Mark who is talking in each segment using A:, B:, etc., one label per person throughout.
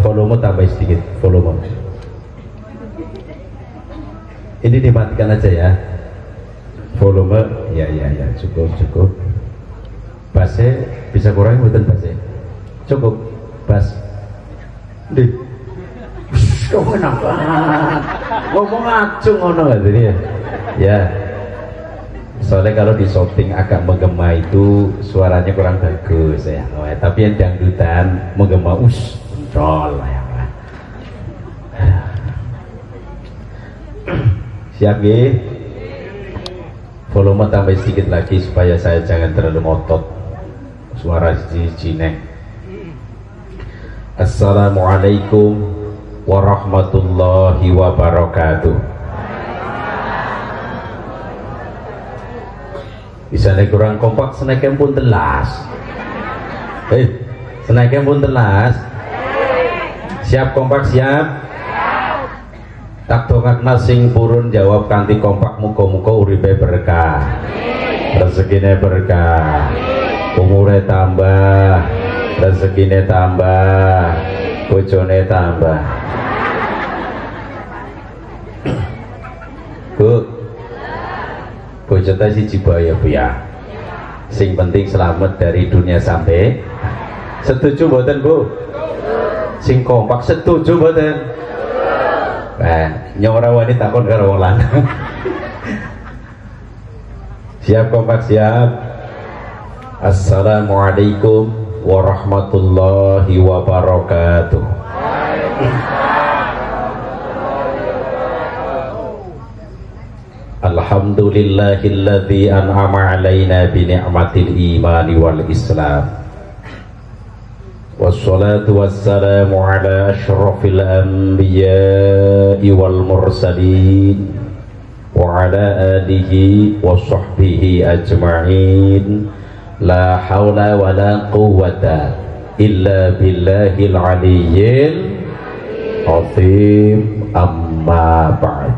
A: Volume tambah sedikit, volume. Ini dimatikan aja ya. Volume, ya, cukup. Bassnya bisa kurangin bukan bassnya? Cukup, bass. Di. Ngomong apa? Ngomong acung ngono nggak tadi ya? Ya. Soalnya kalau di shooting agak menggema itu suaranya kurang bagus ya. Tapi yang dangdutan menggema control ya. Siap ya? Volume tambah sedikit lagi supaya saya jangan terlalu ngotot suara cinek. Assalamualaikum warahmatullahi wabarakatuh. Bisa naik kurang kompak, senaiknya pun telas. Senaiknya pun telas. Siap kompak, siap. Tak dongakna sing purun jawab kanthi kompak, muga-muga uripe berkah, rezekine berkah, umure tambah, rezekine tambah, bojone tambah. Bu, bojone siji bae Bu ya. Sing penting selamat dari dunia sampai. Setuju mboten Bu? Sing kompak setuju mboten? Nyora wanita takon karo wong lanang. Siap kompak, siap. Assalamualaikum warahmatullahi wabarakatuh. Alhamdulillahilladzi an'ama alaina bi ni'matil imani wal islam. Wassalatu wassalamu ala ashrafil anbiya'i wal mursalin wa ala alihi wa sahbihi ajma'in. La hawla wa la quwwata illa billahil aliyyil azim. Amma ba'd.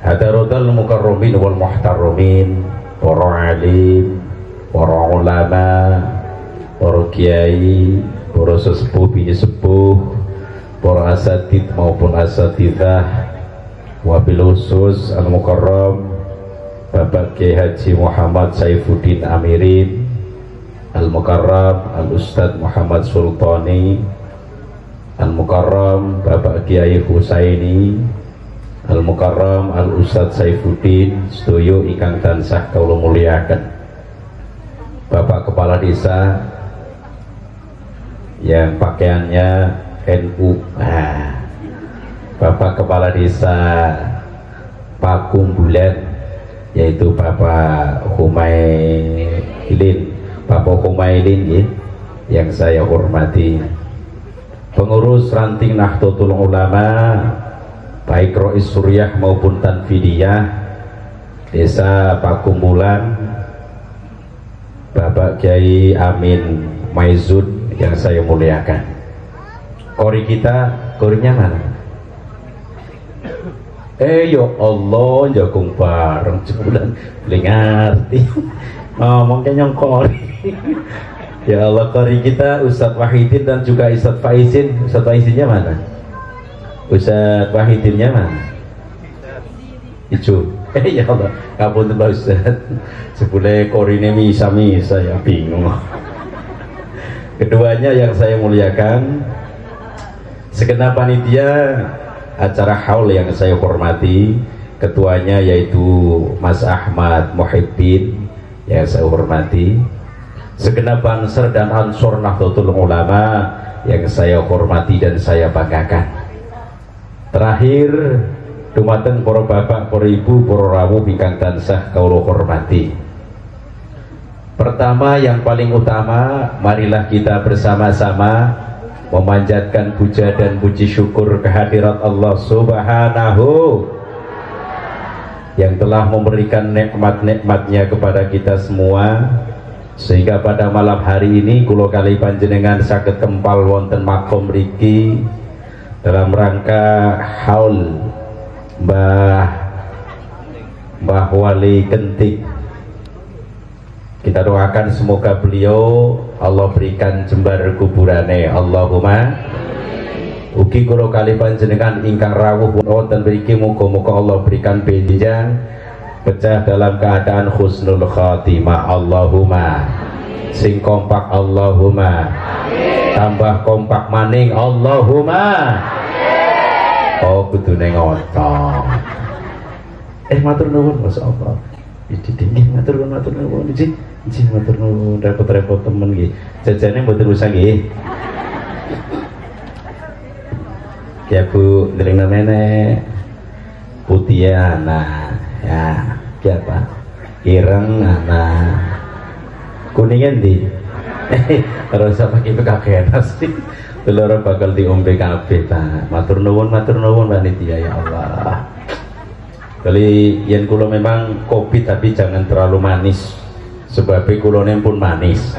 A: Hadarotal mukarramin wal muhtaramin, para alim, para ulama, para kiai, para sesepuh bini sepuh, para asatid maupun asatidah, wabil khusus al-mukarram Bapak Kiai Haji Muhammad Saifuddin Amirin, al-mukarram al-Ustadz Muhammad Sultani, al-mukarram Bapak Kiai Husaini, al-mukarram al-Ustadz Saifuddin, sedoyo ingkang tansah kawula mulyakaken. Bapak Kepala Desa yang pakaiannya NU, Bapak Kepala Desa Pakumbulan, yaitu Bapak Humailin, Bapak Humailin ya, yang saya hormati. Pengurus ranting Nahdlatul Ulama, baik Rois Suriah maupun Tanfidiyah Desa Pakumbulan, Bapak Kiai Amin Maizud yang saya muliakan. Kori kita, korinya mana? Ya Allah, jagung bareng sebulan beli ngerti ngomongnya nyongkori. Ya Allah, kori kita Ustadz Wahidin dan juga Ustadz Faizin. Ustadz Faizinnya mana? Ustadz Wahidinnya mana? Ijo. Ya Allah, kapunten Pak Ustadz, sebulan korine misa-misa ya bingung. Keduanya yang saya muliakan, segenap panitia acara haul yang saya hormati, ketuanya yaitu Mas Ahmad Muhibbin yang saya hormati, segenap Banser dan Ansor Nahdlatul Ulama yang saya hormati dan saya banggakan. Terakhir, dumateng para bapak, para ibu, para rawuh ingkang tansah kawula hormati. Pertama, yang paling utama, marilah kita bersama-sama memanjatkan puja dan puji syukur kehadirat Allah Subhanahu yang telah memberikan nikmat-nikmatnya kepada kita semua, sehingga pada malam hari ini kula kali panjenengan saged kempal wonten makom mriki dalam rangka haul Mbah Wali Kentik. Kita doakan semoga beliau Allah berikan jembar kuburane Allahumma. Ugi kula kali panjenengan ingkang rawuh wonten mriki muga-muga Allah berikan benjang pecah dalam keadaan husnul khatimah Allahumma. Sing kompak Allahumma. Tambah kompak maning Allahumma. Oh kudune ngotong. Matur nuwun masyaallah. Iki tinggi matur nuwun iki matur nuwun repot-repot temen nggih. Jajane mboten usah nggih. Ya Bu, ndeleng namene Putiana. Ya, siapa? Ireng ana. Kuningan di. Terus pakai PKK pasti. Telur bakal diombe kabeh ta. Matur nuwun panitia ya Allah. Kali yen kula memang kopi tapi jangan terlalu manis. Sebab kulone pun manis.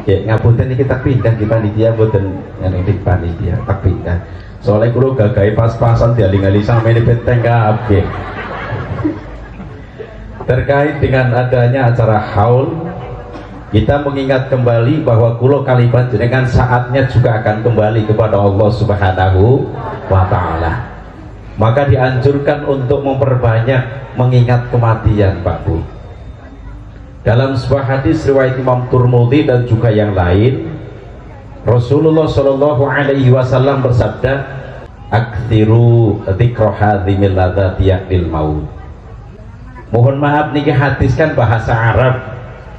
A: Ya ngapunten iki tak pindah di panitia mboten nek di panitia tak pindah. Soalnya kula gagahe pas-pasan dialing-aling sampe ini benteng kabeh. Terkait dengan adanya acara haul, kita mengingat kembali bahwa kula kali panjenengan saatnya juga akan kembali kepada Allah Subhanahu wa taala. Maka dianjurkan untuk memperbanyak mengingat kematian, Pak Bu. Dalam sebuah hadis riwayat Imam Turmudi dan juga yang lain, Rasulullah Shallallahu Alaihi Wasallam bersabda, "Aktsiru dzikra hadzimil ladzati ya'til maut." Mohon maaf niki hadis kan bahasa Arab,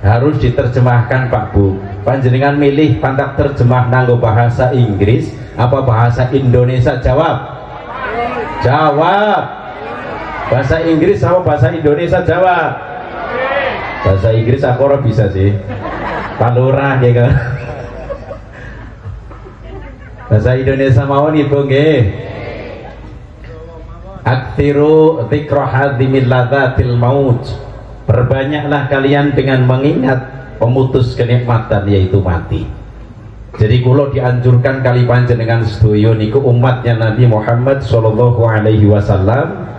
A: harus diterjemahkan Pak Bu. Panjenengan milih pantak terjemah nganggo bahasa Inggris apa bahasa Indonesia? Jawab. Jawab. Bahasa Inggris apa bahasa Indonesia? Jawab. Bahasa Inggris aku ora bisa sih. Palurah ya kan. Bahasa Indonesia mawon Ibu nggih. Aktsiru dzikra hadzimil ladzatil maut. Perbanyaklah kalian dengan mengingat pemutus kenikmatan yaitu mati. Jadi kula dianjurkan kali panjenengan sedaya niku umatnya Nabi Muhammad sallallahu alaihi wasallam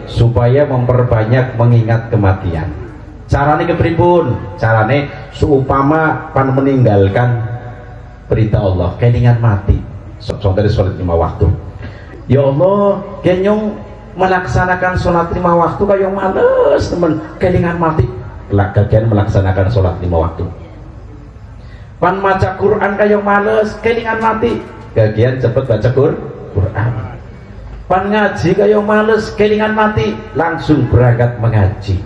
A: supaya memperbanyak mengingat kematian. Carane kepripun? Carane seupama pan meninggalkan perintah Allah, kelingan mati. Saudara salat 5 waktu. Ya Allah, kenyong melaksanakan sholat 5 waktu kayak males teman, kelingan mati. Kagian melaksanakan sholat 5 waktu. Pan maca Quran kayak males, kelingan mati. Kagian cepet baca Quran. Pan ngaji kayak males, kelingan mati, langsung berangkat mengaji.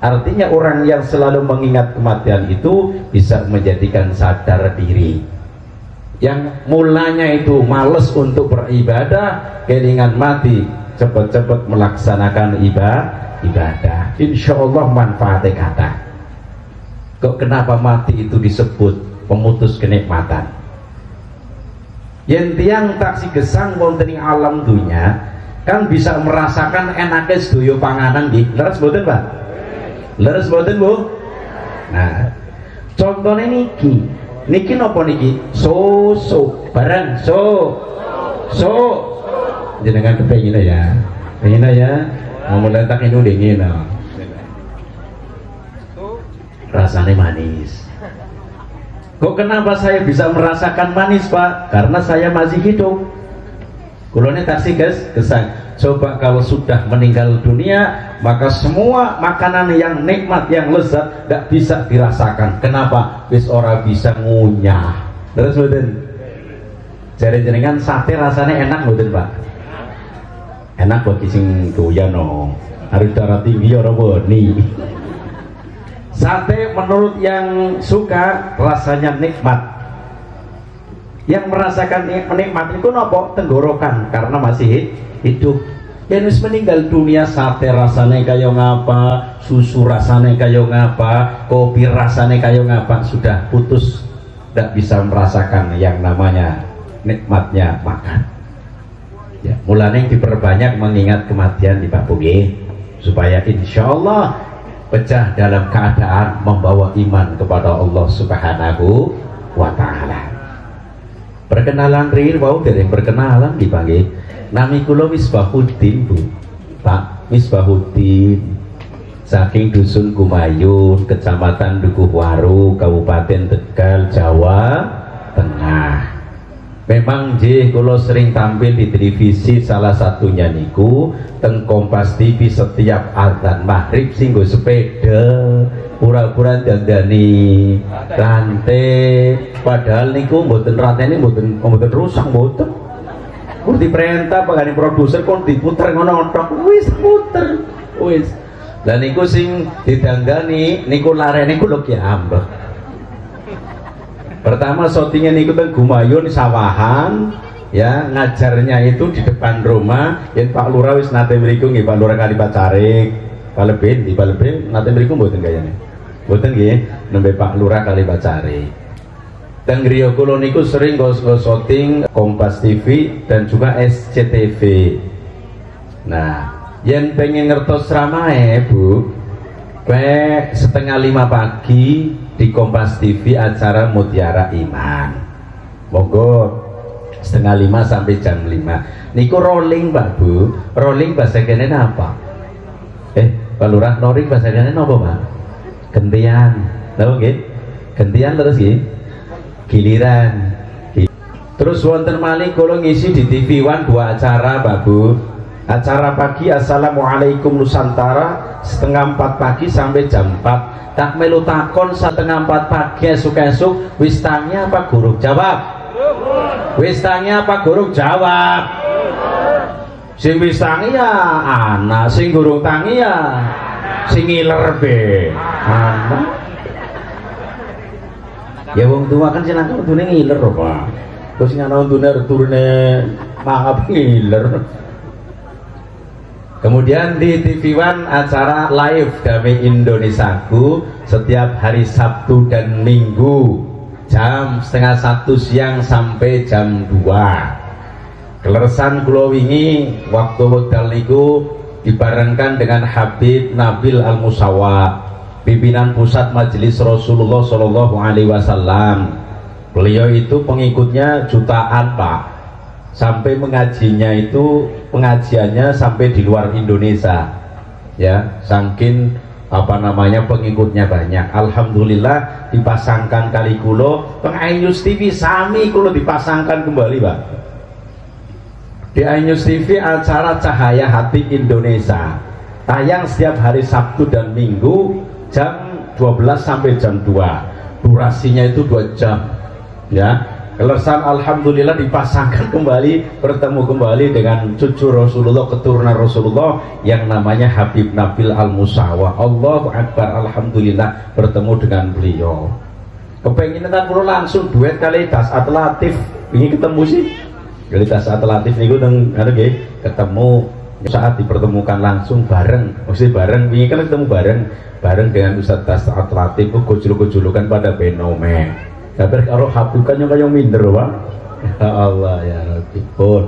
A: Artinya orang yang selalu mengingat kematian itu bisa menjadikan sadar diri. Yang mulanya itu males untuk beribadah, kelingan mati, cepat-cepat melaksanakan ibadah. Insya Allah manfaatnya kata. Kok kenapa mati itu disebut pemutus kenikmatan? Yang tiang taksi gesang wonten ing alam dunya kan bisa merasakan enaknya sedoyo panganan nggih. Leres mboten, Pak? Leres mboten, Bu? Nah, contohnya niki napa niki? So barang so jenengan kepengin ya. Pengen ya. Mau letak ini dingin. Rasanya manis. Kok kenapa saya bisa merasakan manis, Pak? Karena saya masih hidup. Kulone taksi gesang. Coba kalau sudah meninggal dunia, maka semua makanan yang nikmat, yang lezat tidak bisa dirasakan. Kenapa? Wis ora bisa ngunyah. Terus mboten. Jare jenengan sate rasanya enak mboten, Pak? Enak bagi sing doyan no. Harus darah tinggi ora boni. Sate menurut yang suka rasanya nikmat. Yang merasakan nikmat itu nopo tenggorokan karena masih hidup. Yang meninggal dunia sate rasanya kayak ngapa, susu rasanya kayak ngapa, kopi rasanya kayak ngapa, sudah putus, tidak bisa merasakan yang namanya nikmatnya makan. Ya, mulanya diperbanyak mengingat kematian di Pak Bugi supaya insya Allah pecah dalam keadaan membawa iman kepada Allah Subhanahu wa Ta'ala. Perkenalan rir wau dereng perkenalan dipanggil nami kula Misbahuddin Bu. Pak, Misbahuddin saking dusun Kumayun, kecamatan Dukuhwaru, Kabupaten Tegal, Jawa Tengah. Memang nggih kula sering tampil di televisi, salah satunya niku teng Kompas TV setiap adzan maghrib sing nggo sepeda pura-pura dandani rantai, padahal niku mboten rantene mboten rusak mboten. Kur diperintah pagane produser kon diputer ngono tok wis puter wis. Lah niku sing didandani niku larene kula ki ambek. Pertama syutingnya niku teng Gumayun sawahan, ya ngajarnya itu di depan rumah. Yen Pak Lurah wis nate mriku nggih, Pak Lurah Kalipacarik, Palebin, di Palebin nate mriku mboten gayane. Mboten nggih, nembe Pak Lurah Kalipacarik. Teng griya kula niku sering nggo syuting Kompas TV dan juga SCTV. Nah, yen pengen ngertos ramae Bu, kayak 4:30 pagi di Kompas TV acara Mutiara Iman. Monggo 4:30 sampai jam 5. Niku rolling Pak Bu. Rolling bahasa kene apa? Pak Lurah, rolling bahasa kene apa Pak? Gentian. Napa nggih? Gentian terus nggih. Giliran. Terus wonten malih kula ngisi di TV One 2 acara Pak Bu. Acara pagi Assalamualaikum Nusantara 3:30 pagi sampai jam 4. Tak melu takon 3:30 pagi esuk-esuk wis tangi apa guru jawab? Wis tangi apa guru jawab? Sing wis tangi ya anak, sing gurung tangi ya sing ngiler be. Anak. Ya wong tua kan sing nang untune ngiler Pak. Terus sing ana untune turune maaf ngiler. Kemudian di TV One acara live Damai Indonesiaku setiap hari Sabtu dan Minggu jam 12:30 siang sampai jam 2. Keleresan kula wingi waktu wekdal niku dibarengkan dengan Habib Nabil Al-Musawa, pimpinan pusat Majelis Rasulullah Shallallahu Alaihi Wasallam. Beliau itu pengikutnya jutaan Pak. Sampai pengajiannya sampai di luar Indonesia, ya saking pengikutnya banyak. Alhamdulillah dipasangkan kali kulo teng iNews TV sami kulo dipasangkan kembali Pak. Di iNews TV acara Cahaya Hati Indonesia tayang setiap hari Sabtu dan Minggu jam 12 sampai jam 2. Durasinya itu 2 jam, ya. Keleresan alhamdulillah dipasangkan kembali, bertemu kembali dengan cucu Rasulullah, keturunan Rasulullah yang namanya Habib Nabil Al-Musawa. Allahu Akbar, alhamdulillah bertemu dengan beliau. Kepengen kan perlu langsung duet kali Tasat Latif. Ingin ketemu sih. Kali Tasat Latif niku teng ketemu saat dipertemukan langsung bareng. Mesti bareng, ingin kan ketemu bareng dengan Ustaz Tasat Latif gojol-gojolukan pada Benome. Kabar karo Habib kan yang minder Pak. Ya Allah ya Rabbi pun.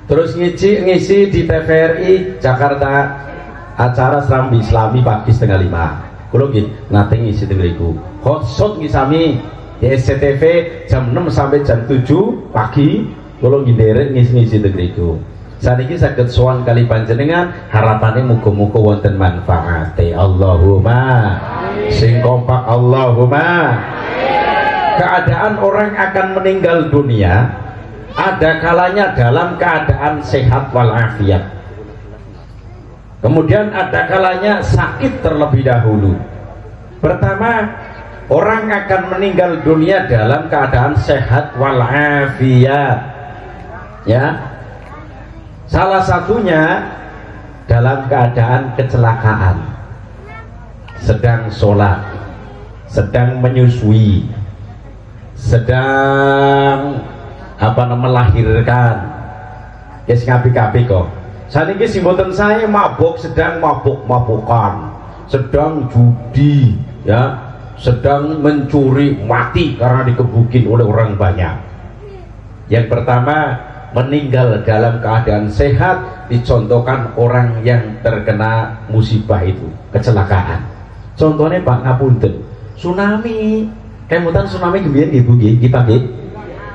A: Terus ngisi di TVRI Jakarta acara Serambi Islami pagi 4:30. Kulo nggih nate ngisi teng mriku. Hotshot ngisami di SCTV jam 6 sampai jam 7 pagi. Kulo nginderek ngisi teng mriku. Saniki saged sowan kali panjenengan, harapane muga-muga wonten manfaate. Allahumma sing kompak Allahumma. Keadaan orang akan meninggal dunia ada kalanya dalam keadaan sehat walafiat, kemudian ada kalanya sakit terlebih dahulu. Pertama, orang akan meninggal dunia dalam keadaan sehat walafiat, ya. Salah satunya dalam keadaan kecelakaan, sedang sholat, sedang menyusui, sedang melahirkan, ya ngapi-ngapi kok. Saat ini si mboten saya mabuk, sedang mabuk-mabukan, sedang judi, ya, sedang mencuri, mati karena dikebukin oleh orang banyak. Yang pertama, meninggal dalam keadaan sehat dicontohkan orang yang terkena musibah itu, kecelakaan. Contohnya Pak ngapunten, tsunami. Kemudian tsunami kemudian ibu pagi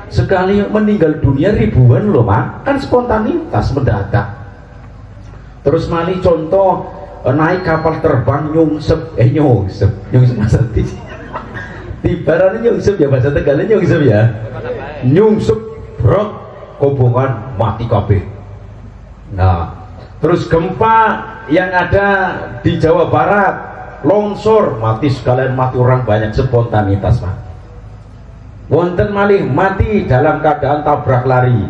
A: sekali meninggal dunia ribuan loh Pak, kan spontanitas mendadak. Terus mali contoh naik kapal terbang nyungsep maksudnya tibaran nyungsep ya, bahasa Tegalnya nyungsep ya, nyungsep brok kobongan mati kabeh. Nah terus gempa yang ada di Jawa Barat, longsor mati sekalian, mati orang banyak, spontanitas Pak. Wonten malih mati dalam keadaan tabrak lari,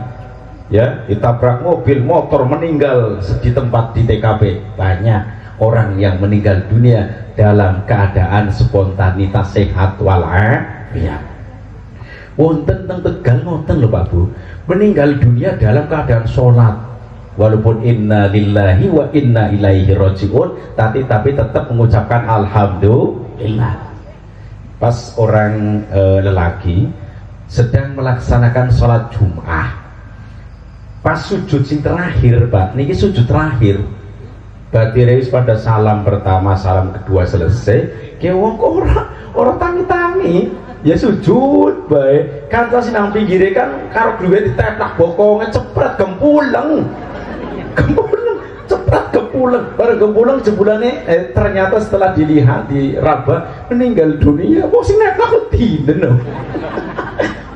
A: ya, ditabrak mobil, motor, meninggal di tempat di TKP. Banyak orang yang meninggal dunia dalam keadaan spontanitas, sehat walafiat. Wonten teng Tegal ngoten lho Pak Bu, meninggal dunia dalam keadaan sholat, walaupun inna lillahi wa inna ilaihi rajiun, tapi tetap mengucapkan alhamdulillah. Pas orang lelaki sedang melaksanakan sholat Jum'ah, pas sujud sing terakhir Pak, niki sujud terakhir badhe pada salam pertama, salam kedua selesai, ke wong ora tangi-tangi ya sujud bae, kanca sing nang pinggire kan karo duwe diteplak bokonge cepret gempuleng cepet kepuleng, bareng kepuleng jebulane ternyata setelah dilihat diraba meninggal dunia. Kok sing neplak dinen.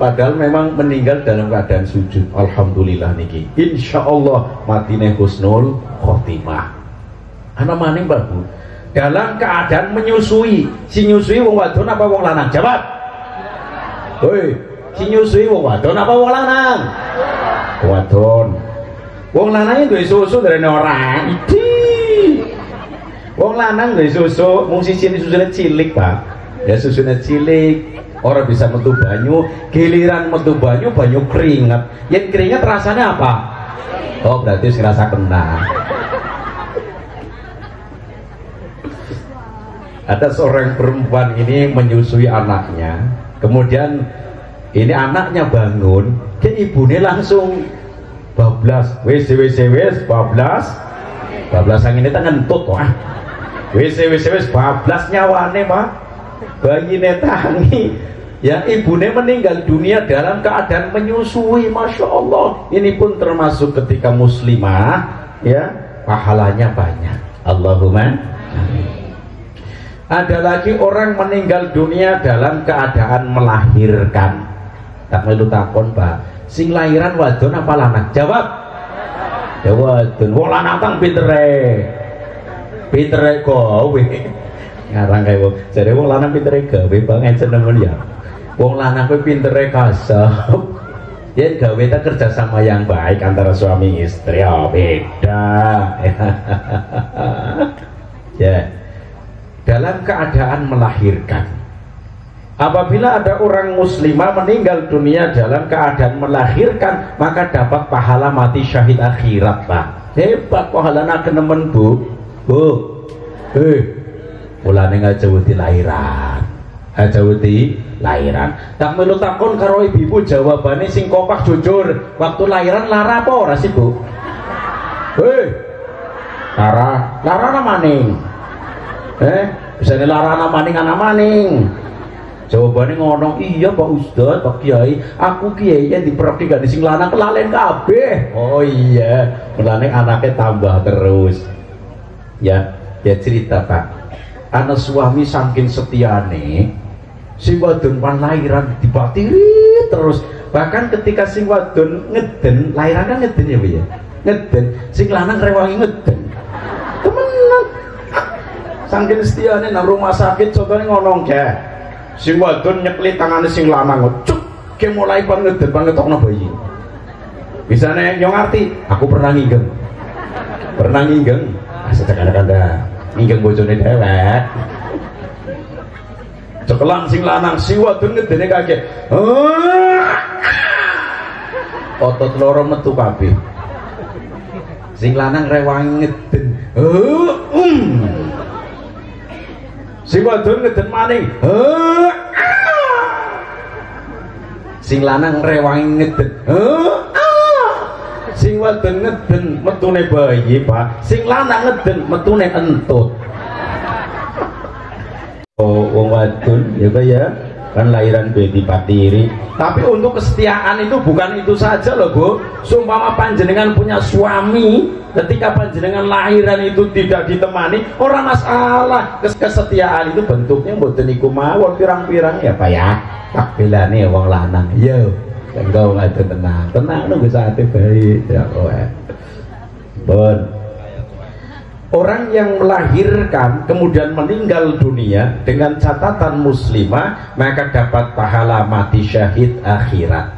A: Padahal memang meninggal dalam keadaan sujud. Alhamdulillah niki. Insyaallah matine husnul khotimah. Ana maning Pak Bu, dalam keadaan menyusui. Si nyusui wong wadon apa wong lanang? Jawab. Hoi, si nyusui wong wadon apa wong lanang? Wadon. Wong lanang duwe susu dari ora. Idi. Wong lanang duwe susu, mung sisine susune cilik, Pak. Ya susune cilik, ora bisa metu banyu, giliran metu banyu keringat. Yen keringat rasanya apa? Oh, berarti serasa kena. Ada seorang perempuan ini menyusui anaknya, kemudian ini anaknya bangun, ke ibunya langsung bablas, wes bablas angin itu ngentut wah, wes bablas nyawane Pak, bayi netangi, ya ibunya meninggal dunia dalam keadaan menyusui. Masya Allah, ini pun termasuk ketika muslimah, ya pahalanya banyak. Allahumma amin. Ada lagi orang meninggal dunia dalam keadaan melahirkan. Tak melu takon Pak, sing lahiran wadon apa lanang? Jawab. Ya wadon. Wong lanang tang pintere gawe. Ngarang kae wong. Jare wong lanang pintere gawe banget seneng ya. Wong lanang kuwi pintere kasep. Yen gawe ta kerja sama yang baik antara suami istri, oh beda. Ya. Dalam keadaan melahirkan. Apabila ada orang muslimah meninggal dunia dalam keadaan melahirkan, maka dapat pahala mati syahid akhirat Pak. Hebat pahalana kenemen Bu. Mulane ngajawuti lahiran. Ngajawuti lahiran. Tak melu takon karo ibu jawabane sing kompak jujur. Waktu lahiran lara apa ora sih Bu? Lara maning. Bisa larana maning ana maning. Jawabannya ngono, iya Pak Ustaz, Pak Kiai, aku kiai yang diperhatikan di sing lanang kelalen kabeh. Oh iya, mulane anaknya tambah terus. Ya cerita Pak. Anak suami saking setiane, sing wadon pan lahiran dibatiri terus. Bahkan ketika sing wadon ngeden, lahiran kan ngeden ya Bu ya. Ngeden, sing lanang rewangi ngeden. Temenan. Saking setiane nang rumah sakit contohnya ngono ge. Sing wadon nyekli tangane sing lanang cuk ke mulai ngeden ngetokno bayi. Bisane yo ngerti, aku pernah nginggeng. Sejak ada nginggeng bojone dhewek. Cekelang sing lanang, sing wadon ngedene kaget. Otot loro metu kabeh. Sing lanang rewangi ngeden. Sing wadon ngeden maning. Sing lanang rewangi ngeden. Sing wadon ngeden metune bayi, Pak. Sing lanang ngeden metune entut. Oh, wong wadon ya Pak ya. kan lahiran gue dipatiri. Tapi untuk kesetiaan itu bukan itu saja loh Bu. Sumpama panjenengan punya suami, ketika panjenengan lahiran itu tidak ditemani, orang masalah. Kesetiaan itu bentuknya mboten iku mawon pirang-pirang ya Pak ya. Tak belane wong lanang. Yo, engko ngadu tenang. Tenang nunggu saate baik ya kowe. Bon. Orang yang melahirkan kemudian meninggal dunia dengan catatan muslimah, maka dapat pahala mati syahid akhirat.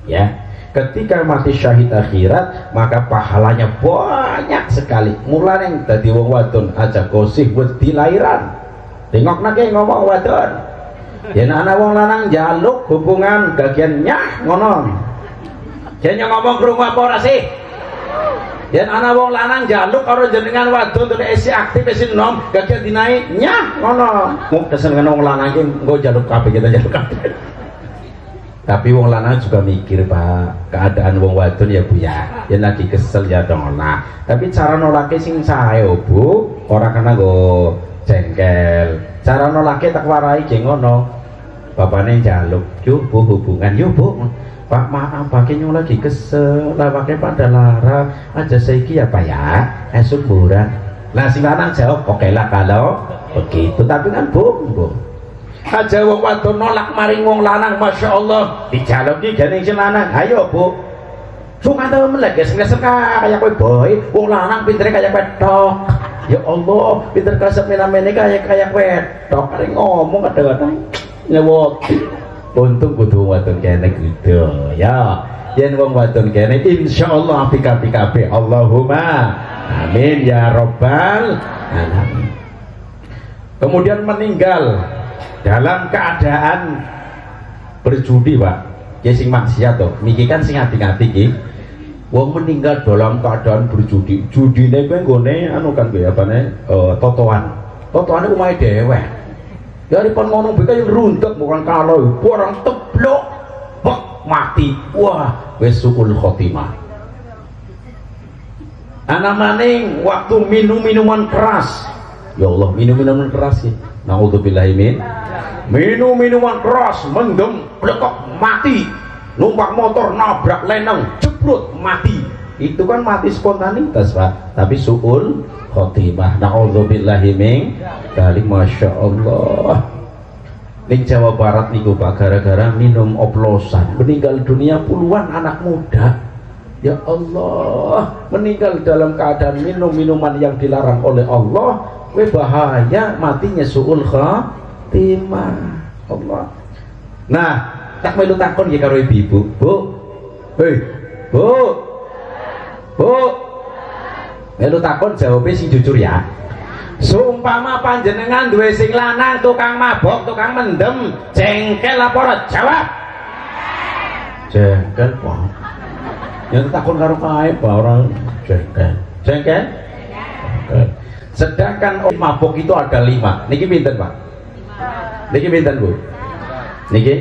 A: Ya, ketika mati syahid akhirat, maka pahalanya banyak sekali. Mulane dadi wong wadon aja kosih wedi lahiran. Tengok nake ngomong wadon. Yen ana wong lanang njaluk hubungan bagian nyah ngono. Yen ngomong krungu apa ora sih? Yen ana wong lanang njaluk karo jenengan wadon tuh isi aktif isi nom gak dinaik nyah ngono. Mung kesenengan wong lanang iki engko njaluk kabeh kita njaluk kabeh. Tapi wong lanang juga mikir Pak, keadaan wong wadon ya Bu ya. Yen lagi kesel ya nolak. Tapi cara nolake sing sae Bu, ora kena go jengkel. Cara nolake tak warai ge ngono. Bapakne njaluk, "Yuk Bu hubungan yuk Bu." Pak maaf pakainya lagi kesel lah pakai pada lara aja saiki ya Pak ya esok buran lah si lanang jawab oke lah kalau begitu tapi kan Bu aja wong wadon nolak maring wong lanang Masya Allah dijaluki gandeng si lanang ayo Bu suka tau melek gesek-gesek kayak kowe boy wong lanang pintere kayak wedok ya Allah pinter kasep menamene kayak wedok kare ngomong kadang-kadang nyewot. Untung kudu wadon kene gitu ya. Yen wong wadon kene insyaallah apik-apik. Allahumma amin ya rabbal alamin. Kemudian meninggal dalam keadaan berjudi Pak. Ya sing maksiat to. Niki kan sing ati-ati iki. Wong meninggal dalam keadaan berjudi. Judine kuwi nggone anu kan kuwi apane totoan. Totoane omahe dhewek. Dari pon ngono beka yang runtuh bukan kalau orang teblok bak mati wah wis suul khotimah. Ana maning waktu minum minuman keras ya Allah minum minuman keras sih naudzubillahi minum minuman keras mendem blekok mati numpak motor nabrak lenong jebrut mati itu kan mati spontanitas Pak tapi suul khotimah naudzubillahi min dzalik Masya Allah. Di Jawa Barat niku Pak gara-gara minum oplosan meninggal dunia puluhan anak muda ya Allah meninggal dalam keadaan minum minuman yang dilarang oleh Allah bahaya matinya suul khotimah Allah. Nah tak melu takon ya karo ibu Bu hei Bu melu takon jawabnya sing jujur ya. Sumpama panjenengan duwe sing lanang tukang mabok, tukang mendem, jengkel apa ora jawab? Jengkel Pak. Yang takon karo kae orang jengkel. Jengkel? Sedangkan mabok itu ada 5. Niki pinten Pak? Niki pinten Bu? Niki?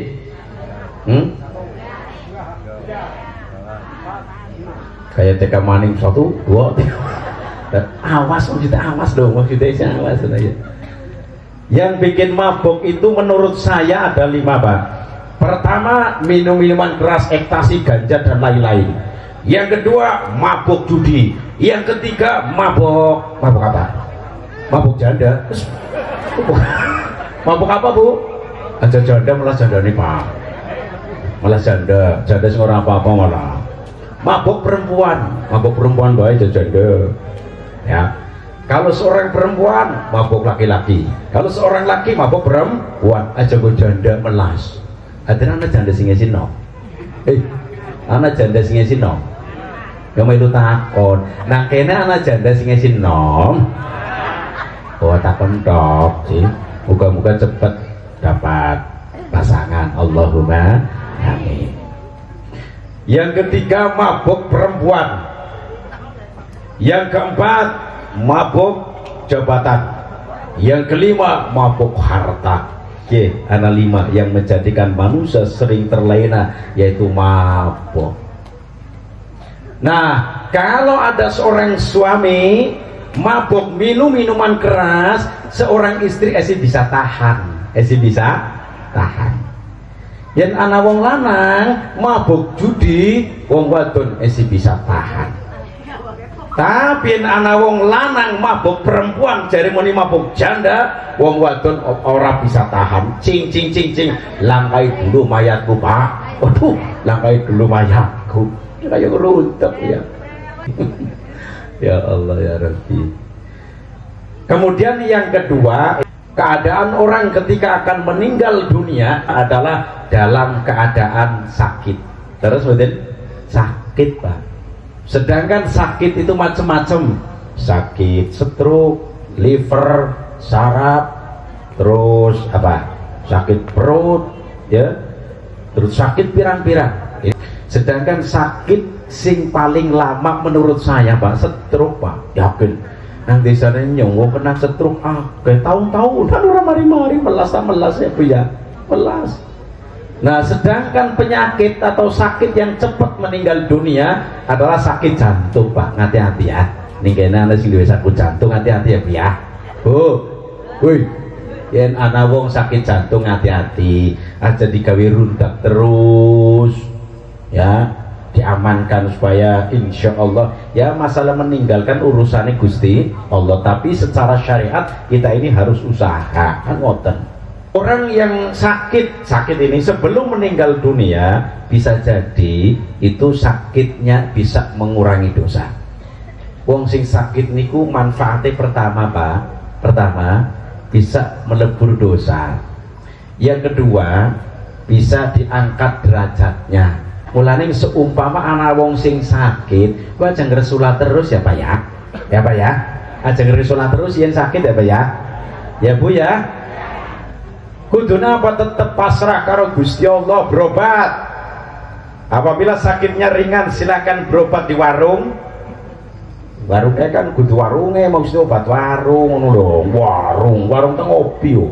A: Kayak TK Maning 1, 2, 3. Awas maksudnya awas dong maksudnya awas aja. Yang bikin mabok itu menurut saya ada 5 Pak. Pertama minum minuman keras ekstasi ganja dan lain-lain. Yang kedua mabok judi. Yang ketiga mabok apa? Mabok janda. Mabok apa Bu? Aja janda malah janda nih Pak. Malah janda sing ora apa-apa malah. Mabok perempuan baik janda. Ya, kalau seorang perempuan mabuk laki-laki, kalau seorang laki mabuk perempuan, aja gue janda melas. Ada anak janda sing ngesino, anak janda sing ngesino, yang itu takon. Nah kena anak janda sing ngesino, oh takon tok sih, muka-muka cepet dapat pasangan. Allahumma amin. Yang ketiga mabuk perempuan. Yang keempat mabuk jabatan. Yang kelima mabuk harta. Oke, ada 5 yang menjadikan manusia sering terlena yaitu mabuk. Nah, kalau ada seorang suami mabuk minum minuman keras, seorang istri bisa tahan, bisa tahan. Yen ana wong lanang mabuk judi, wong wadon isi bisa tahan. Tapi yen ana wong lanang mabuk perempuan, jare muni mabuk janda, wong wadon ora bisa tahan. Cing cing cing cing, langkai dulu mayatku, Pak. Waduh, langkai dulu mayatku. Kayak runtuh ya. Ya Allah ya Rabbi. Kemudian yang kedua, keadaan orang ketika akan meninggal dunia adalah dalam keadaan sakit. Terus betul? Sakit, Pak. Sedangkan sakit itu macam-macam. Sakit stroke, liver, saraf, terus apa? Sakit perut, ya. Terus sakit pirang-pirang. Sedangkan sakit sing paling lama menurut saya, Pak, stroke, Pak. Yakin. Nang desane nyongo kena stroke kayak tahun-tahun kan orang mari-mari melas ya Bu ya. Melas. Nah, sedangkan penyakit atau sakit yang cepat meninggal dunia adalah sakit jantung, Pak. Hati-hati ya. Ning kene ana sing duwe sakit jantung, hati-hati ya Bu ya. Bu. Woi. Yen ana wong sakit jantung hati-hati. Aja digawe rundak terus. Ya. Diamankan supaya insya Allah ya masalah meninggalkan urusannya Gusti Allah, tapi secara syariat kita ini harus usaha kan ngoten. Orang yang sakit ini sebelum meninggal dunia bisa jadi itu sakitnya bisa mengurangi dosa. Wong sing sakit niku manfaatnya pertama, Pak, bisa melebur dosa. Yang kedua bisa diangkat derajatnya. Mulane seumpama ana wong sing sakit, kowe aja ngresula terus ya Pak ya. Ya Pak ya. Aja ngresula terus yen sakit ya Pak ya. Ya Bu ya. Kuduna apa tetep pasrah karo Gusti Allah, berobat. Apabila sakitnya ringan silakan berobat di warung. Warungnya kan kudu warunge mesti obat warung ngono lho. Warung teng ngopi yo.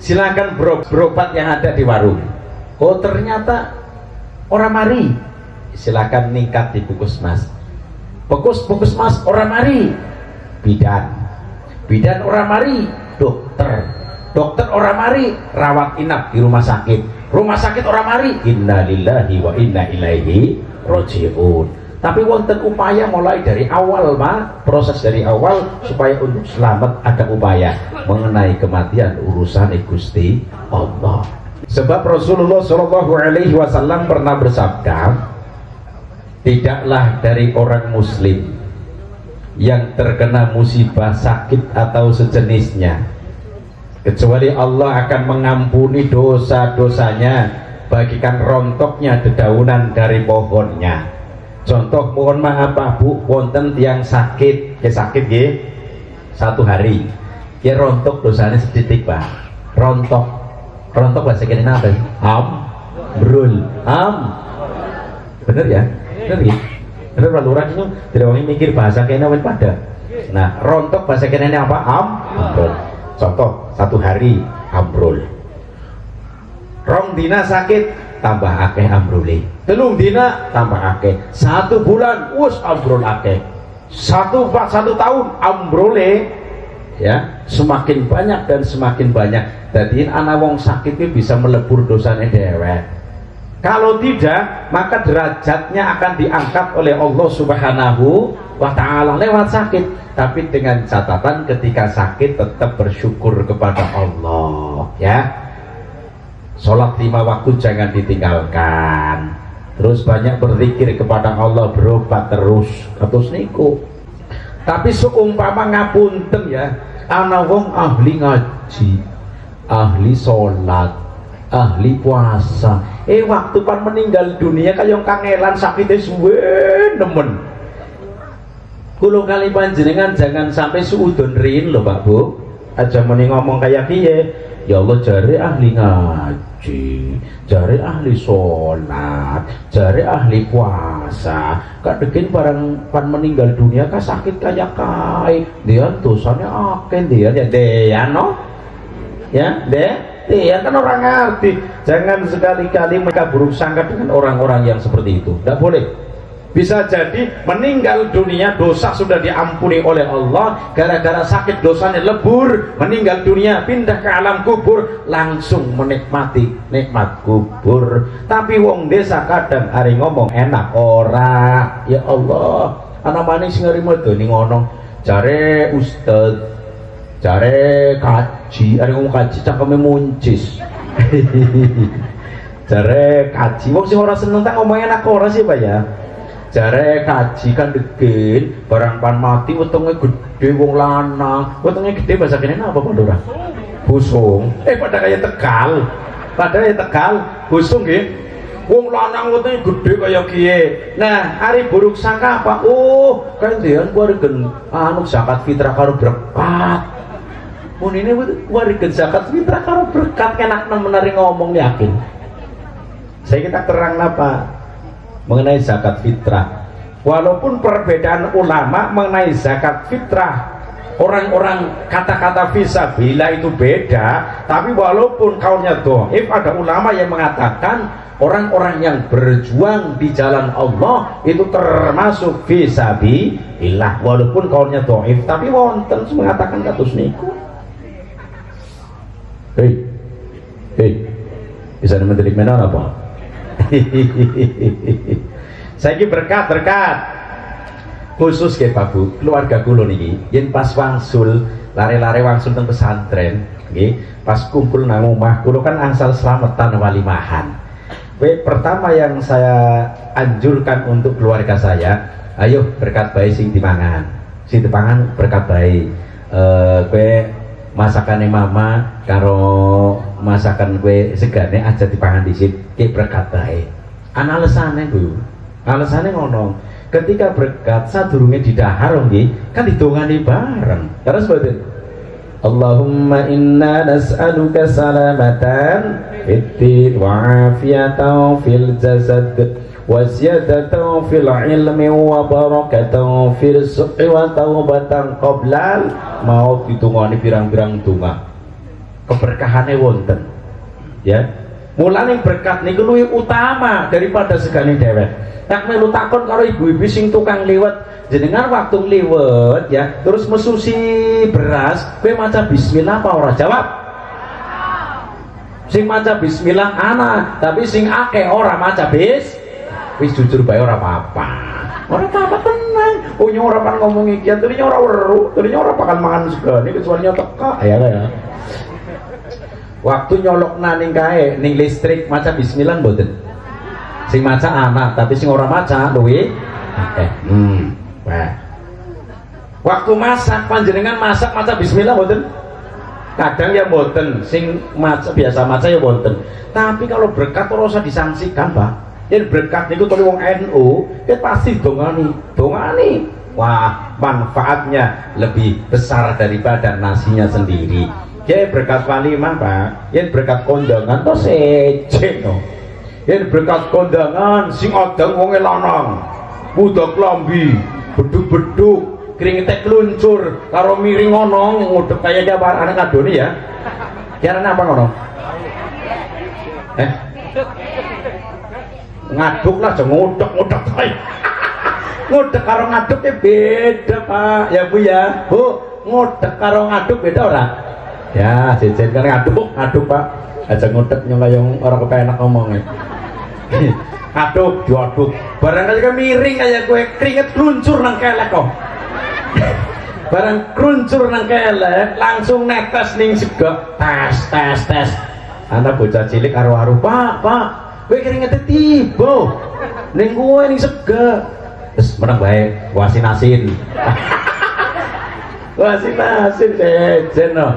A: Silakan berobat yang ada di warung. Oh ternyata orang mari, silakan ningkat di puskesmas. Puskesmas orang mari, bidan orang mari, dokter orang mari, rawat inap di rumah sakit orang mari, inna lillahi wa inna ilaihi roji'un. Tapi wonten upaya mulai dari awal, Pak, proses dari awal supaya untuk selamat ada upaya mengenai kematian urusan Gusti Allah. Sebab Rasulullah Shallallahu Alaihi Wasallam pernah bersabda, tidaklah dari orang Muslim yang terkena musibah sakit atau sejenisnya kecuali Allah akan mengampuni dosa-dosanya bagikan rontoknya dedaunan dari pohonnya. Contoh, mohon maaf Pak Bu, wonten yang sakit, sakit ya, 1 hari, ya rontok dosanya sedikit Pak, rontok bahasa kene apa? Ambrul. Bener ya? Bener ya? Bener Pak Lurah itu tidak wangi mikir bahasa kene wis pada. Nah, rontok bahasa kene apa? Ambrul. Contoh, 1 hari ambrul. Rong dina sakit tambah akeh ambrule. 3 dina tambah akeh. 1 bulan wis ambrul akeh. 1 tahun ambrule ya semakin banyak dan semakin banyak. Jadi anak wong sakit itu bisa melebur dosanya dewek. Kalau tidak, maka derajatnya akan diangkat oleh Allah Subhanahu wa ta'ala lewat sakit. Tapi dengan catatan ketika sakit tetap bersyukur kepada Allah ya. Sholat 5 waktu jangan ditinggalkan. Terus banyak berzikir kepada Allah, berobat terus niku. Tapi seumpama ngapunten ya, ana wong ahli ngaji, ahli sholat, ahli puasa, waktu pan meninggal dunia kaya kangelan sakitnya suwe nemen. Kulo kali panjenengan jangan sampai suudon rin loh Pak Bu. Aja meni ngomong kayak piye, ya Allah jare ahli ngaji, jare ahli sholat, jare ahli puasa, kadekin barang pan meninggal dunia ka sakit kayak kai dia dosanya akeh dia ya no ya dia kan orang ngerti. Jangan sekali-kali mereka buruk sangka dengan orang-orang yang seperti itu, tidak boleh Bisa jadi meninggal dunia dosa sudah diampuni oleh Allah, gara-gara sakit dosanya lebur, meninggal dunia pindah ke alam kubur, langsung menikmati nikmat kubur. Tapi wong desa kadang hari ngomong enak ora, ya Allah anak manis ngerimo doni ngono jare ustad, jare kaji, hari ngomong kaji cangkeme muncis. Jare kaji wong sing ora seneng tak ngomong enak ora sih Pak ya. Jare kaji kan degil barang pan mati wetenge gede wong lanang, wetenge gede bahasa kene apa Pak Lurah? Busung. Pada kaya Tegal. Padahal ya Tegal, busung nggih. Wong lanang wetenge gede kaya kiye. Nah, ari buruk sangka apa? Oh, kan dean waregen anu zakat fitrah karo berkat. Mun ini waregen zakat fitrah karo berkat enak menari ngomong yakin. Saya kita terang apa? Mengenai zakat fitrah, walaupun perbedaan ulama mengenai zakat fitrah, orang-orang kata-kata fisabilillah itu beda, tapi walaupun kaulnya dhaif, ada ulama yang mengatakan orang-orang yang berjuang di jalan Allah itu termasuk fisabilillah, walaupun kaulnya dhaif, tapi wonten mengatakan kados niku. Bisa mendelik menon apa? Saya ini berkat khusus ke Pak Bu, keluarga kula niki yen pas wangsul lare-lare wangsul teng pesantren nggih, pas kumpul nang omah kula kan angsal slametan walimahan. Pertama yang saya anjurkan untuk keluarga saya, ayo berkat bae sing dimangan. Sing dipangan berkat bae. Kowe masakane mama karo masakan kue segane aja dipangan dhisik ki berkat bae. Ana alesane Bu. Alesane ngono. Ketika berkat sadurunge didahar nggih, kan didongani bareng. Terus mboten. Allahumma inna nas'aluka salamatan fid wa afiyatan fil jasad wa ziyadatan fil ilmi wa barakatan fil rizqi wa taubatan qoblal maut. Ditungani pirang-pirang donga. Keberkahane wonten ya, mulane berkat niku luwih utama daripada segane dhewek. Tak melu takon karo ibu-ibu sing tukang liwet, jenengan waktu liwet ya terus mesusi beras kowe maca bismillah apa ora? Jawab. Sing maca bismillah ana, tapi sing akeh ora maca wis jujur bae ora apa-apa. Ora apa-apa tenang. Oh ora pan ngomong iki, tadinya ora weru, tadinya ora bakal mangan segane kecuali teka ya ya. Waktu nyolok naning kae ning listrik maca bismillah mboten. Sing maca anak tapi sing ora maca luwih akeh. Wah. Waktu masak panjenengan masak maca bismillah mboten? Kadang ya mboten, sing maca biasa maca ya mboten. Tapi kalau berkat ora usah disangsikan, Pak. Yen berkat niku tole wong NU, ya pasti dongani. Wah, manfaatnya lebih besar daripada nasinya sendiri. Ya berkat walimah Pak, yen berkat kondangan to seje no. Yen berkat kondangan sing odang wonge lanang, muda klambi, beduk-beduk, kringete kluncur, karo miring ngono ngudek kaya gambar anak adone ya. Kira-kira apa ngono? Ngaduk lah aja ngudek-ngudek ae. Ngudek karo ngaduk beda Pak, ya Bu ya. Bu, ngudek karo ngaduk beda ora? Ya, jejen kan ngaduk Pak. Aja ngudek nyong orang kepenak ngomongnya. Aduk, diaduk. Barang kaya miring kaya kue keringet kluncur nang kelek kok. Barang kluncur nang kelek, langsung netes ning sega. Tes. Anak bocah cilik aru-aru, Pak, kowe keringete tiba. Ning kowe ning sega. Wis meneng bae, wasin-asin. Wasin-asin jejen no.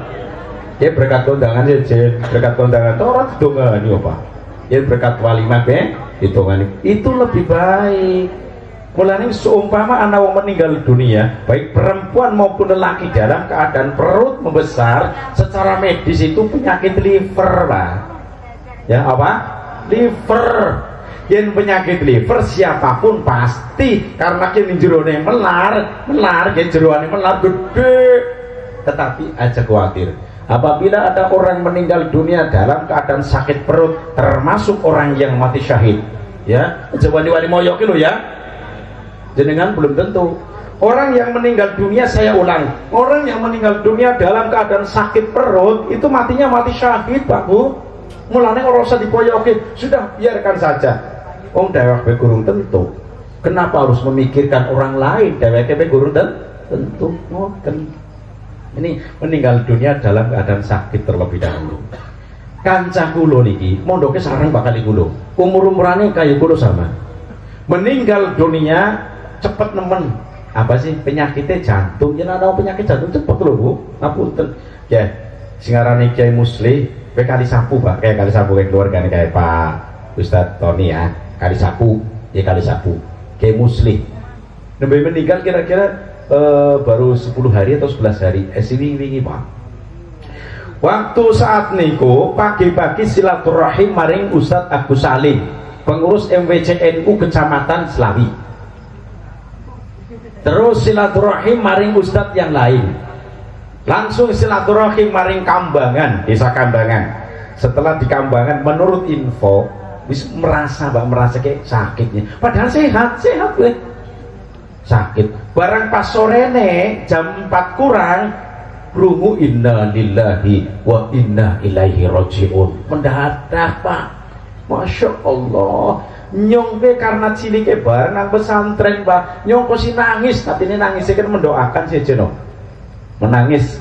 A: Ya berkat kondangan ya, berkat kondangan orang didongani apa? Ya berkat walimah didongani. Itu lebih baik. Mulane seumpama anak wong meninggal dunia, baik perempuan maupun lelaki dalam keadaan perut membesar, secara medis itu penyakit liver, Pak. Ya apa? Liver. Yen penyakit liver siapapun pasti karena kene jerone melar, jeroane melar gede. Tetapi aja khawatir. Apabila ada orang meninggal dunia dalam keadaan sakit perut, termasuk orang yang mati syahid, ya, jawani wali moyo ki lho ya. jenengan belum tentu. Orang yang meninggal dunia, saya ulang, orang yang meninggal dunia dalam keadaan sakit perut itu matinya mati syahid, Pak Bu. Mulane ora usah dipoyoke, sudah biarkan saja. Wong dheweke gurung tentu. Kenapa harus memikirkan orang lain? Dheweke gurung tentu. Ngoten. Ini meninggal dunia dalam keadaan sakit terlebih dahulu. Kancah kula niki mondoke sareng bakal kula. Umur-umurane kaya kula sama. Meninggal dunia cepet nemen. Apa sih penyakitnya jantung? Ya ana penyakit jantung cepet lho Bu. Ngapunten. Ya, sing arane Kiai Musli, kowe kali sapu Pak, kayak kali sapu kayak keluargane kayak Pak Ustadz Tony ya. Kali sapu, ya kali sapu. Kiai Musli. Nembe meninggal kira-kira baru 10 hari atau 11 hari. Wingi Pak. Waktu saat niku pagi-pagi silaturahim maring Ustadz Agus Salim, pengurus MWCNU Kecamatan Selawi. Terus silaturahim maring Ustadz yang lain. Langsung silaturahim maring Kambangan, desa Kambangan. Setelah di Kambangan, menurut info, merasa kayak sakitnya. Padahal sehat weh. Sakit. Barang pas sorene jam 4 kurang, rungu inna lillahi wa inna ilaihi roji'un. Mendadak Pak. Masya Allah. Nyongke karena cilike bareng nang pesantren Pak, nyongko si nangis, tapi ini nangisnya kan mendoakan si Jeno, menangis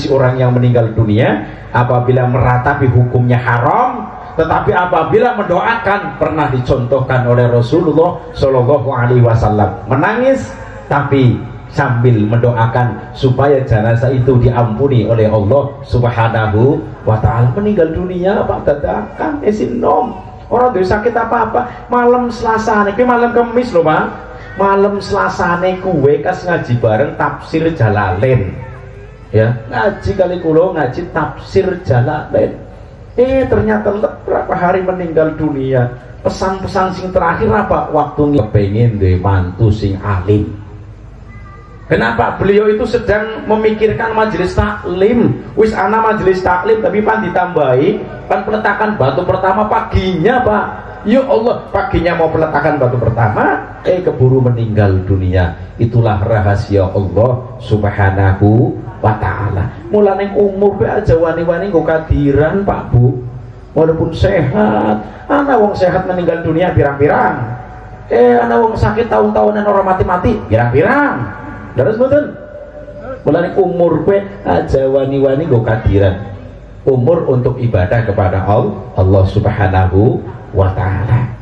A: orang yang meninggal dunia apabila meratapi hukumnya haram, tetapi apabila mendoakan pernah dicontohkan oleh Rasulullah Shallallahu Alaihi Wasallam, menangis tapi sambil mendoakan supaya jenazah itu diampuni oleh Allah Subhanahu wa Ta'ala. Meninggal dunia Pak dadakan nom. Orang tuh sakit apa-apa. Malam Selasa nih, malam Kamis loh Pak. Malam Selasa nih kue kas ngaji bareng tafsir Jalalain. Ya, ngaji kali kulo ngaji tafsir Jalalain. Ternyata berapa hari meninggal dunia. Pesan-pesan sing terakhir apa? Waktu pengen deh mantu sing alim. Kenapa? Beliau itu sedang memikirkan majelis taklim. Wis ana majelis taklim tapi pan ditambahi pan peletakan batu pertama paginya Pak. Ya Allah, paginya mau peletakan batu pertama, keburu meninggal dunia. Itulah rahasia Allah Subhanahu wa Ta'ala. Mulane umur be aja wani-wani nggo kadiran Pak Bu. Walaupun sehat, ana wong sehat meninggal dunia pirang-pirang. Ana wong sakit tahun-tahunan orang mati-mati pirang-pirang. Terus betul, mulai umur gue aja wani-wani gue kadiran. Umur untuk ibadah kepada Allah Subhanahu wa Ta'ala.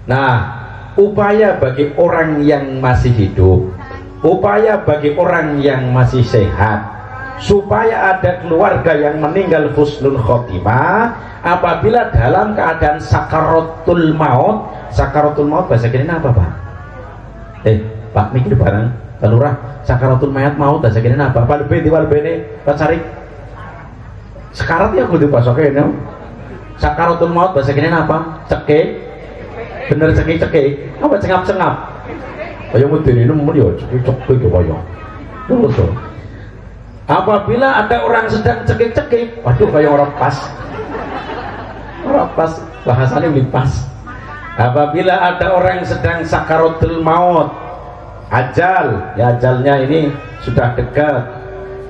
A: Nah, upaya bagi orang yang masih hidup, upaya bagi orang yang masih sehat, supaya ada keluarga yang meninggal husnul khotimah apabila dalam keadaan sakaratul maut. Sakaratul maut bahasa kira apa Pak? Pak mikir bareng Lurah, sakaratul mayat maut bahasa kira apa? Pak lebih diwal bene Pak Sarik sekarat ya kudu pasoknya no? Sakaratul maut bahasa kira apa? Cekik bener cekik apa cengap-cengap kaya mudin ini ya cekik kaya terus apabila ada orang sedang cekik-cekik, waduh kaya orang pas bahasanya lebih pas. Apabila ada orang sedang sakaratul maut, ajal, ya ajalnya ini sudah dekat.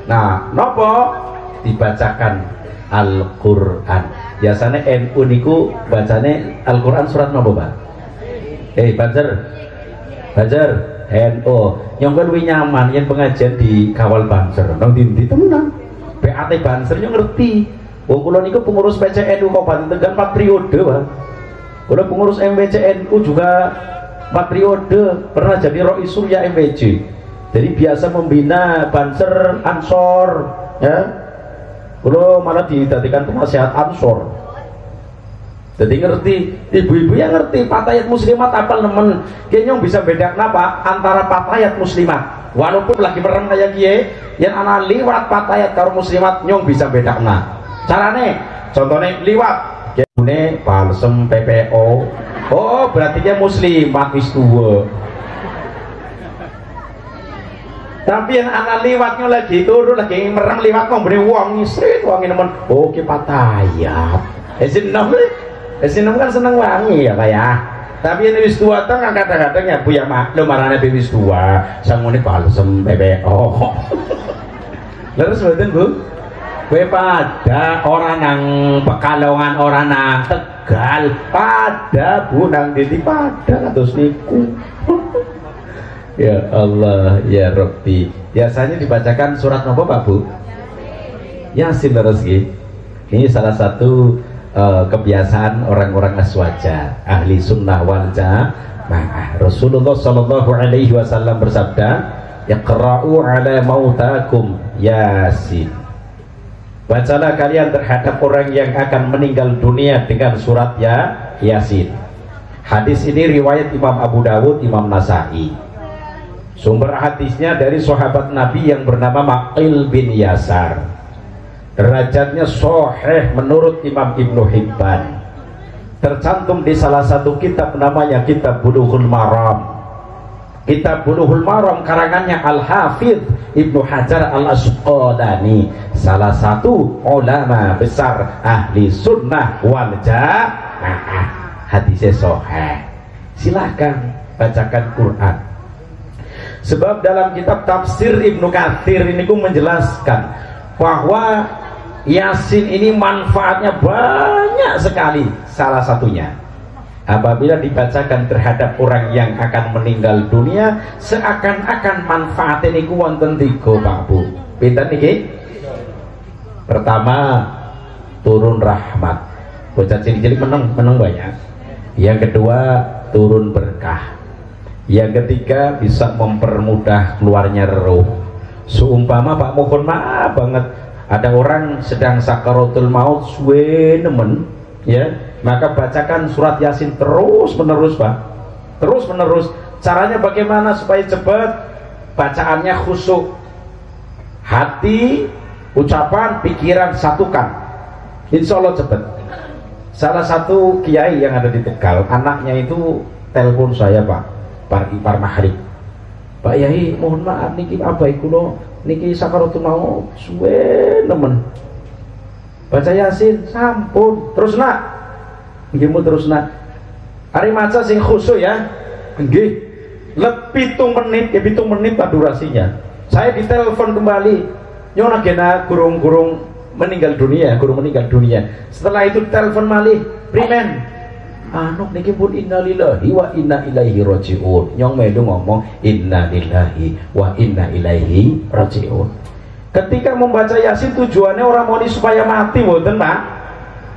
A: Nah, nopo dibacakan Al-Quran. Biasanya NU niku bacanya Al-Quran surat nopo Pak? Banjar NU nyongkol wi nyaman yang pengajian di kawal Banser. Nang di temenan. BAT Banser yo ngerti. Wong kula niku pengurus PCNU Kabupaten Tegal 4 periode, Pak. Kula pengurus MWCNU juga 4 periode, pernah jadi Roi Surya MWC. Jadi biasa membina Banser Ansor, ya. Kula malah didadikan penasehat Ansor. Jadi ngerti, ibu-ibu yang ngerti patayat muslimat apal nemen. Kayaknya bisa beda kenapa antara patayat muslimat. Walaupun lagi merem kayak kie, yang anak liwat patayat karo muslimat nyong bisa beda kena. Carane, contohnya liwat, kene balsem PPO. Oh berarti dia muslimat wis tuwa. Tapi yang anak liwatnya lagi turun lagi merem liwat kok beri uang istri uangin nemen. Oh ki patayat. Esin nom kan seneng wangi ya Pak ya. Tapi ini wis tua teng kadang-kadang ya Bu ya maklum marane wis tua sangune balsem PPO. Leres mboten Bu? Kowe pada orang nang Pekalongan, orang nang Tegal, pada Bu nang ndi pada kados niku. Ya Allah ya Rabbi. Biasanya dibacakan surat apa Pak Bu? Yasin leres nggih. Ini salah satu kebiasaan orang-orang aswaja, ahli sunnah wal jamaah. Rasulullah sallallahu alaihi wasallam bersabda, "Iqra'u ala mautakum Yasin." Bacalah kalian terhadap orang yang akan meninggal dunia dengan surat Yasin. Hadis ini riwayat Imam Abu Dawud, Imam Nasai. Sumber hadisnya dari sahabat Nabi yang bernama Maqil bin Yasar. Derajatnya sahih menurut Imam Ibnu Hibban. Tercantum di salah satu kitab namanya Kitab Bulughul Maram. Kitab Bulughul Maram karangannya Al-Hafidh Ibnu Hajar Al-Asqalani, salah satu ulama besar ahli sunnah wal jamaah. Hadisnya sahih. Silahkan bacakan Quran. Sebab dalam kitab tafsir Ibnu Katsir ini menjelaskan bahwa Yasin ini manfaatnya banyak sekali. Salah satunya apabila dibacakan terhadap orang yang akan meninggal dunia, seakan-akan manfaatnya niku wonten tiga Pak Bu. Pinten niki? Pertama, turun rahmat. Bocah cilik-cilik meneng banyak. Yang kedua, turun berkah. Yang ketiga, bisa mempermudah keluarnya roh. Seumpama Pak, mohon maaf banget, ada orang sedang sakaratul maut suwe nemen, ya, maka bacakan surat Yasin terus menerus Pak, terus menerus. Caranya bagaimana supaya cepat? Bacaannya khusyuk, hati, ucapan, pikiran satukan, insya Allah cepat. Salah satu kiai yang ada di Tegal, anaknya itu telepon saya Pak, par maghrib, Pak Yai mohon maaf niki abai kula niki sakaratul maut suwe nemen, baca Yasin sampun terus nak nggih terus nak ari maca sing khusyuk ya nggih lebih 7 menit ya 7 menit Pak durasinya. Saya ditelepon kembali nyona gena gurung meninggal dunia, guru meninggal dunia. Setelah itu telepon malih primen anu niki pun innalillahi wa inna ilaihi rajiun. Nyong melu ngomong innalillahi wa inna ilaihi rajiun. Ketika membaca Yasin tujuannya orang mau supaya mati mboten Pak.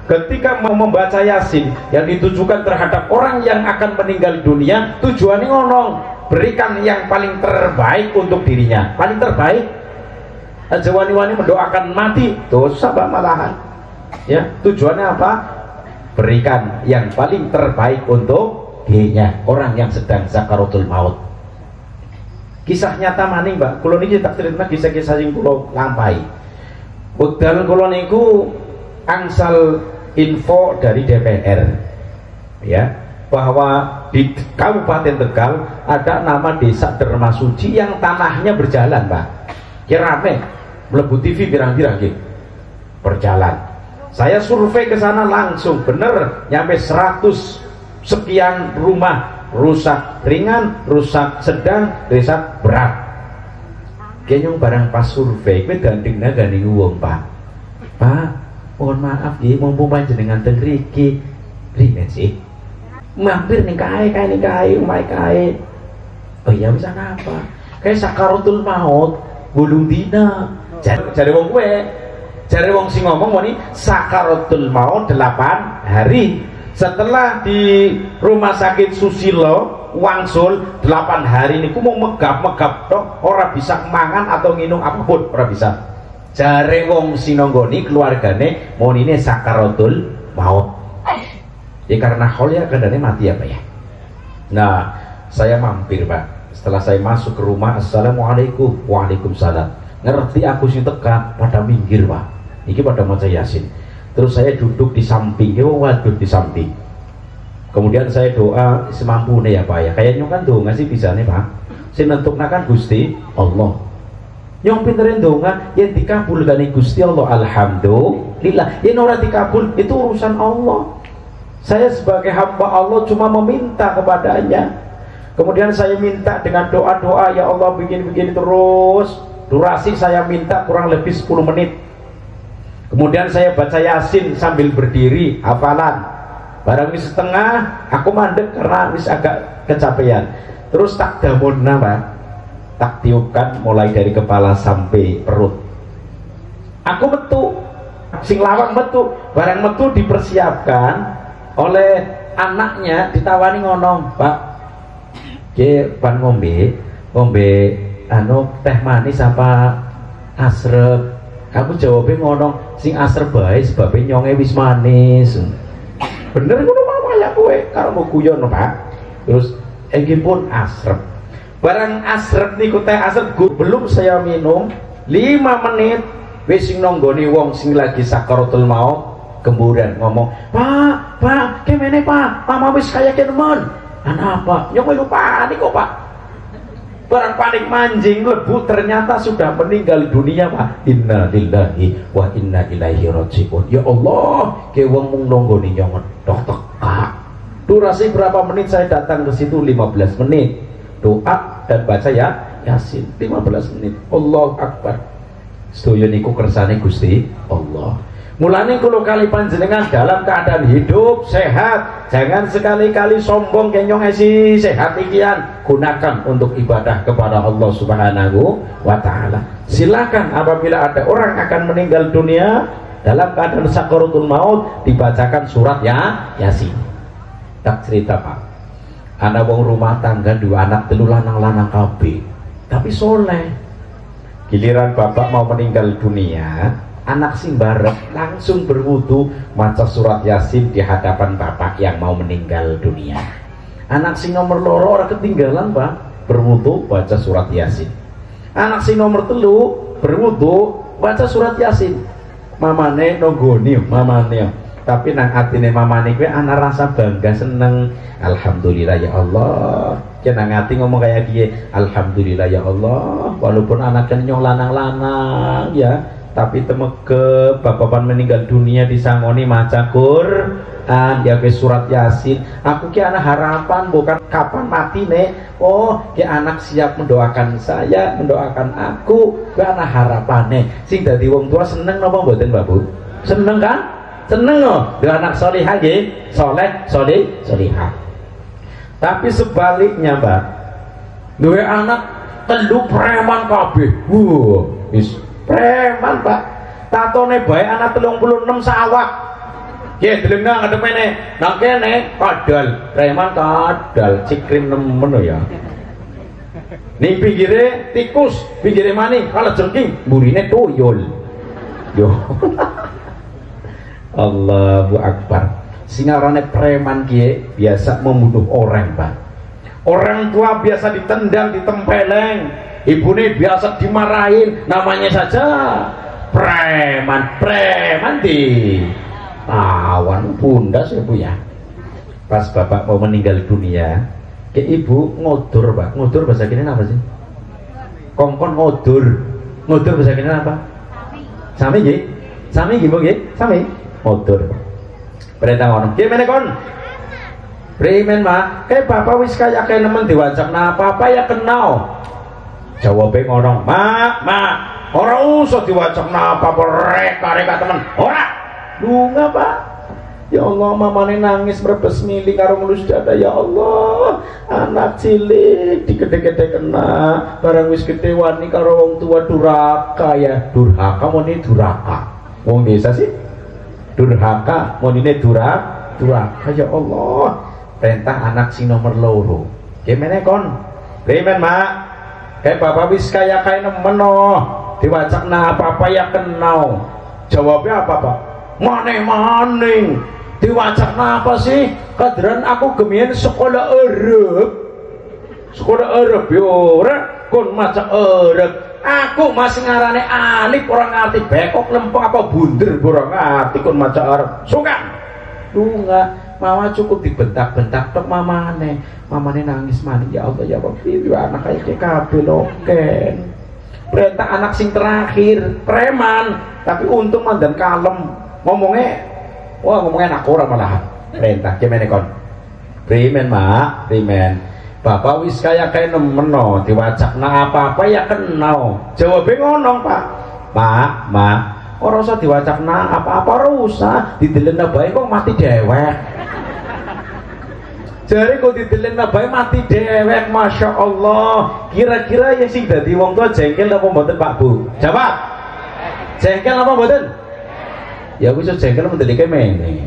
A: Ketika mau membaca Yasin yang ditujukan terhadap orang yang akan meninggal dunia, tujuannya ngomong berikan yang paling terbaik untuk dirinya, paling terbaik. Aja wani-wani mendoakan mati dosa Pak malahan. Ya, tujuannya apa? Berikan yang paling terbaik untuk dirinya, orang yang sedang sakaratul maut. Kisah nyata maning Mbak, kula niki tak critakna kisah-kisah sing kula lampahi. Wekdal kula niku angsal info dari DPR ya, bahwa di Kabupaten Tegal ada nama desa Dermasuci yang tanahnya berjalan Pak. Ya rame, mlebu TV pirang-pirang nggih. Berjalan. Saya survei ke sana langsung, bener nyampe 100 sekian rumah rusak ringan, rusak sedang, rusak berat. Kayaknya barang pas survei, gue gandengnya gandeng uang Pak. Pak, mohon maaf ya, mumpung panjenengan teng mriki, rimen sih. Mampir nih kai, umai kai. Oh iya bisa apa? Kayak sakaratul maut, gulung dina. Cari wong gue. Jare wong sing ngomong wani sakaratul maut 8 hari. Setelah di rumah sakit Susilo wangsul 8 hari niku mau megap-megap tok, ora bisa mangan atau nginum apapun, ora bisa. Jare wong sinonggoni keluargane monine sakaratul maut. Ya karena ya kadane mati apa ya. Nah, saya mampir Pak. Setelah saya masuk ke rumah, assalamualaikum, waalaikumsalam. Ngerti aku sing teka pada minggir Pak. Ini pada maca Yasin. Terus saya duduk di samping, waduh di samping. Kemudian saya doa semampunya ya Pak ya. Kayaknya kan doa sih bisa nih Pak. Saya nentuknakan Gusti Allah. Yang pinterin doa yang dikabulkan Gusti Allah, alhamdulillah. Yang ora dikabul itu urusan Allah. Saya sebagai hamba Allah cuma meminta kepadanya. Kemudian saya minta dengan doa-doa, ya Allah begini-begini terus. Durasi saya minta kurang lebih 10 menit. Kemudian saya baca Yasin sambil berdiri, hafalan. Barang wis setengah, aku mandek karena wis agak kecapean. Terus tak damun nama, tak tiupkan mulai dari kepala sampai perut. Aku metu, sing lawang metu, barang metu dipersiapkan oleh anaknya, ditawani ngono, Pak, ke pan ngombe anu teh manis apa asrep? Aku jawabnya ngono, sing asrep bae sebabnya nyonge wis manis. Bener ngono mama ya kowe karo mau guyon Pak. Terus iki pun asrep. Barang asrep niku teh asrep belum saya minum 5 menit wis sing nonggoni wong sing lagi sakaratul maut kemudian ngomong, Pak, kemene Pak, mama wis kaya kenemen. Apa? Nyong lupa nih kok Pak. Barang panik manjing lebu ternyata sudah meninggal dunia Pak. Inna lillahi wa inna ilaihi rajiun. Ya Allah, ke wong mung nonggoni nyong tok teka. Durasi berapa menit saya datang ke situ? 15 menit. Doa dan baca ya Yasin 15 menit. Allahu Akbar. Sedaya niku kersane Gusti Allah. Mulane kula kali panjenengan dalam keadaan hidup sehat, jangan sekali-kali sombong kenyong esi sehat ikian, gunakan untuk ibadah kepada Allah Subhanahu wa taala. Silakan apabila ada orang akan meninggal dunia dalam keadaan sakaratul maut dibacakan surat Yasin. Tak cerita Pak, ana wong rumah tangga 2 anak 3 lanang-lanang kabeh, tapi soleh. Giliran bapak mau meninggal dunia, anak sing bareng langsung berwudu maca surat Yasin di hadapan bapak yang mau meninggal dunia. Anak sing nomor 2 orang ketinggalan Pak, berwudu baca surat Yasin. Anak sing nomor 3 berwudu baca surat Yasin. Mamane nonggoni mamane, tapi nang atine mamane kuwi ana rasa bangga seneng. Alhamdulillah ya Allah. Nang ati ngomong kayak gini, alhamdulillah ya Allah, walaupun anaknya nyong lanang-lanang ya, tapi temeke bapak meninggal dunia disangoni maca Quran ya ke surat Yasin. Aku ki anak harapan bukan kapan mati nih. Oh ki anak siap mendoakan saya, mendoakan aku, ki anak harapan nih. Sing dadi wong tua seneng napa mboten Bapak? Seneng kan? Seneng loh, dua anak solihah nggih, solihah. Tapi sebaliknya Mbak, dua anak telu preman kabeh. Wis preman Pak, tatone bae anak 36 sawak. Ya delengna ngadepene nang kene kadal, preman kadal, cikrim nemen ya. Ning pinggire tikus, pinggire maning kalau jengking, burine tuyul. Yo. Allahu Akbar. Singarane preman kiye biasa membunuh orang Pak. Orang tua biasa ditendang, ditempeleng, ibune biasa dimarahin, namanya saja preman di tawan bunda ya Bu ya. Pas bapak mau meninggal dunia, ke ibu ngodur Pak. Ngodur bahasa kini apa sih? Kongkon ngodur bahasa kini apa? Sami nggih? Sami nggih Bu nggih? Sami ngodur. Perintah ngono. Gimana kon? Primen Mak, kayak bapak wis kaya kayak nemen diwajak nah apa ya kenal. Jawabnya ngono, mak, orang usah diwajak nah apa reka temen, ora. Lunga Pak. Ya Allah, mamane nangis merebes mili karo ngelus dada. Ya Allah, anak cilik digede-gede kena barang wis gede wani karo wong tua durhaka ya. Durhaka moni durhaka. Wong desa sih durhaka monine durhaka. Ya Allah, perintah anak sing nomor 2. Gimana kon? Primen Mak? Kayak bapak wis kaya nemeno diwacak nah apa ya kenal. Jawabnya apa Pak? Maning diwacak nah apa sih? Kadran aku gemien sekolah Arab yora kon maca Arab. Aku masih ngarane alif orang ngerti, bekok lempeng apa bunder orang ngerti kon maca Arab. Suka lunga, mama cukup dibentak-bentak tok mamane nangis maning. Ya Allah ya Rabbi, anak kayak kabeh loken. Perintah anak sing terakhir preman, tapi untung mandan kalem ngomongnya, wah ngomongnya anak orang malahan. perintah gimana kon primen mak primen bapak wis kaya nemeno diwacakna apa-apa ya kena jawabe ngono pak mak ora usah diwacakna apa-apa ora usah didelena bae kok mati dewek jare kok didelena bae mati dewek Masya Allah kira-kira yang sing dadi wong tua jengkel apa mboten Pak Bu jawab jengkel apa mboten ya wis jengkel mendelike mene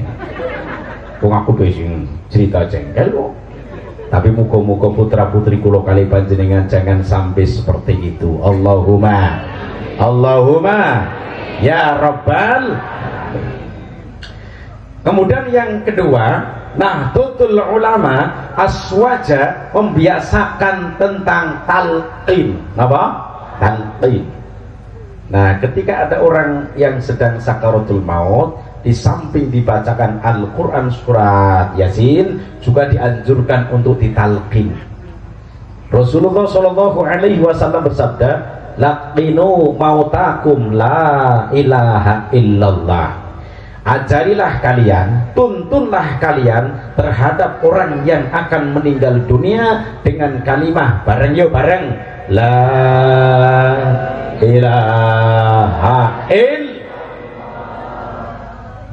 A: wong aku sing cerita jengkel kok tapi muga-muga putra putri kula kali panjenengan jangan sampai seperti itu Allahumma ya Rabbal. Kemudian yang kedua, Nahdlatul Ulama aswaja membiasakan tentang talqin. Apa? Talqin. Nah, ketika ada orang yang sedang sakaratul maut, di samping dibacakan Al-Quran surat Yasin, juga dianjurkan untuk ditalqin. Rasulullah SAW bersabda, laqinu mautakum la ilaha illallah. Ajarilah kalian, tuntunlah kalian terhadap orang yang akan meninggal dunia dengan kalimah bareng la ilaha illallah.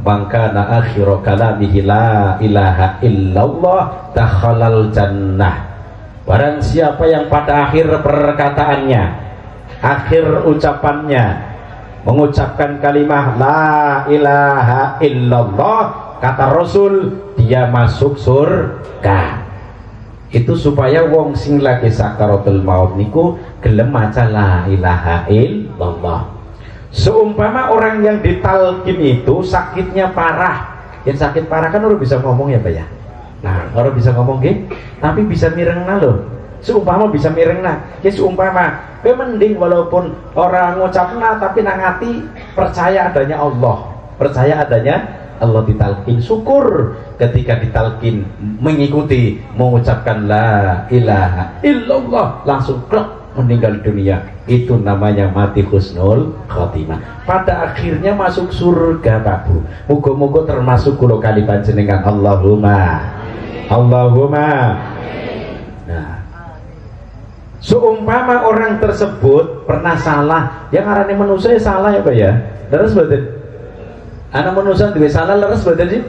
A: Maka akhiru kalamihi la ilaha illallah dakhalal jannah. Barang siapa yang pada akhir perkataannya, akhir ucapannya mengucapkan kalimah la ilaha illallah, kata Rasul dia masuk surga. Itu supaya wong sing lagi sakaratul maut niku gelem maca la ilaha illallah. Seumpama orang yang ditalkin itu sakitnya parah, yang sakit parah kan orang bisa ngomong ya Pak ya. Nah orang bisa ngomong gitu, tapi bisa mirengna loh. Seumpama bisa mirengna, ya seumpama mending walaupun orang ngucapna tapi nang hati percaya adanya Allah, percaya adanya Allah, ditalkin syukur ketika ditalkin mengikuti mengucapkan la ilaha illallah langsung klek meninggal dunia. Itu namanya mati husnul khotimah, pada akhirnya masuk surga Pak Bu. Muga-muga termasuk kula kali panjenengan. Allahumma. Nah, seumpama orang tersebut pernah salah, yang arane manusia salah ya Pak ya, leres badan anak manusia duwe salah leres badan sih.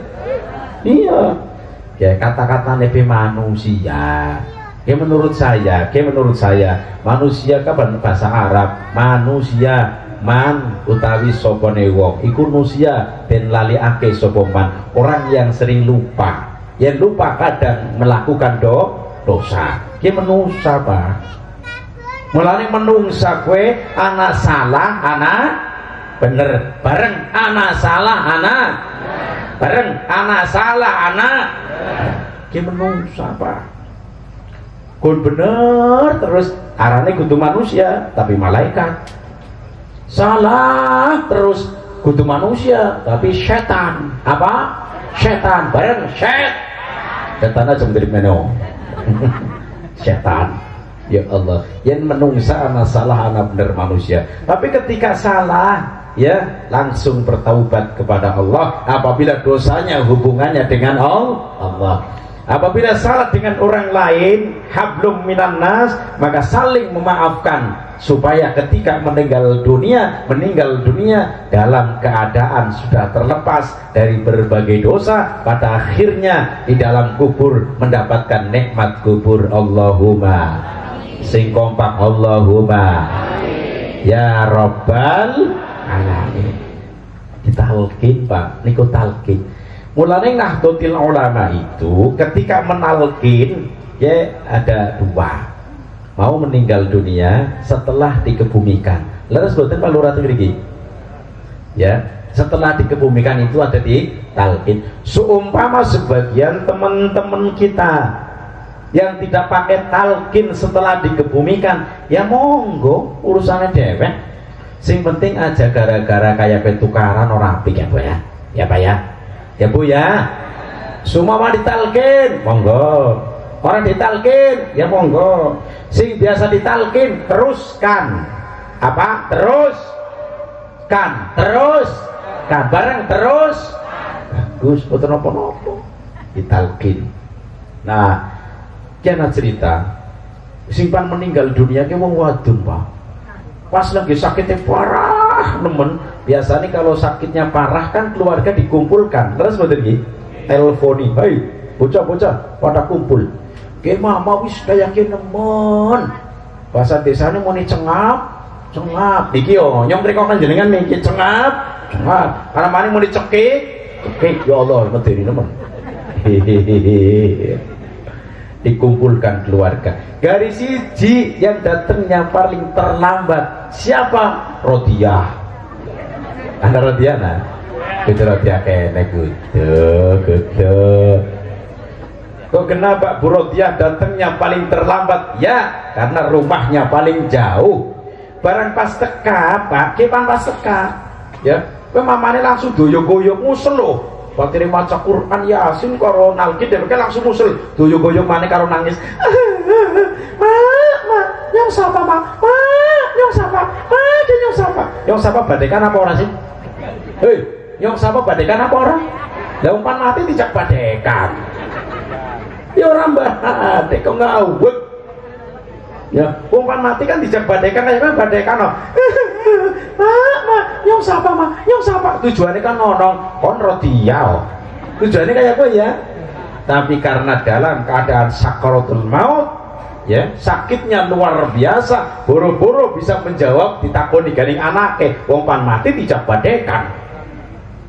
A: Iya ya, kata-kata nepi manusia ya menurut saya manusia kapan bahasa Arab manusia man utawi sopone wong iku nusia den laliake sapa man, orang yang sering lupa, yang lupa kadang melakukan dosa ki menusa Pak. Mulane menungsa kue anak salah anak bener bareng, anak salah anak bareng, anak salah anak ki menungsa Pak. Kun bener terus arane kudu manusia tapi malaikat, salah terus kudu manusia tapi setan. Apa? Setan bareng setan aja menjadi meno setan. Ya Allah, yang menungsa anak salah anak bener manusia, tapi ketika salah ya langsung bertaubat kepada Allah. Apabila dosanya hubungannya dengan Allah, apabila salah dengan orang lain, hablum minan nas, maka saling memaafkan supaya ketika meninggal dunia dalam keadaan sudah terlepas dari berbagai dosa, pada akhirnya di dalam kubur mendapatkan nikmat kubur. Allahumma sing kompak Allahumma ya Rabbal alamin. Ditalkin Pak niku talkin. Mulane Nahdlatul Ulama itu ketika menalkin ya ada dua, mau meninggal dunia setelah dikebumikan. Leres boten Pak Lurah mriki ya, setelah dikebumikan itu ada di talkin. Seumpama sebagian teman-teman kita yang tidak pakai talkin setelah dikebumikan, ya monggo urusannya dewek, sing penting aja gara-gara kayak petukaran orang apik ya Bu ya, ya Pak ya, ya Bu ya. Semua mah ditalkin monggo, orang ditalkin ya monggo, sing biasa ditalkin teruskan. Apa? Teruskan bareng terus bagus, boten napa-napa. ditalkin. Nah, kiana cerita simpan meninggal dunia ki wong wadon, Pak. Pas lagi sakitnya parah nemen. Biasanya kalau sakitnya parah kan keluarga dikumpulkan. Terus mboten nggih? Telponi, "Hei, bocah-bocah pada kumpul. Ki mama wis kaya ki nemen." Bahasa desane muni cengap. Cengap iki yo nyong rek jenengan iki cengap. Cengap. Karena mani muni cekik. Cekik ya Allah medeni nemen. Dikumpulkan keluarga. Garis siji yang datangnya paling terlambat siapa? Rodiah. Anda Rodiana? Itu Rodiah kene kudu. Kok kenapa Bu Rodiah datangnya paling terlambat? Ya, karena rumahnya paling jauh. Barang pas teka, Pak, kepan pas teka, ya, kowe mamane langsung doyo-goyo musul lho. Patire maca Quran Yasin karo nalki dheweke langsung musul, doyo-goyo maneh karo nangis. Mak, nyong sapa, Mak? Nyong sapa? Nyong sapa? Nyong sapa badekan apa ora sih? Hei, nyong sapa badekan apa ora? Lah umpan mati dijak badekan. Ya ora mbah, kok ngawut. Ya, umpan mati kan dijak badekan kayak badekan no. Mak, nyong sapa, Mak? Nyong sapa? Tujuannya kan nolong kon Rodiah. Tujuannya kayak gue ya. Tapi karena dalam keadaan sakaratul maut, ya, sakitnya luar biasa, boro-boro bisa menjawab ditakoni galing anake, umpan mati dijak badekan.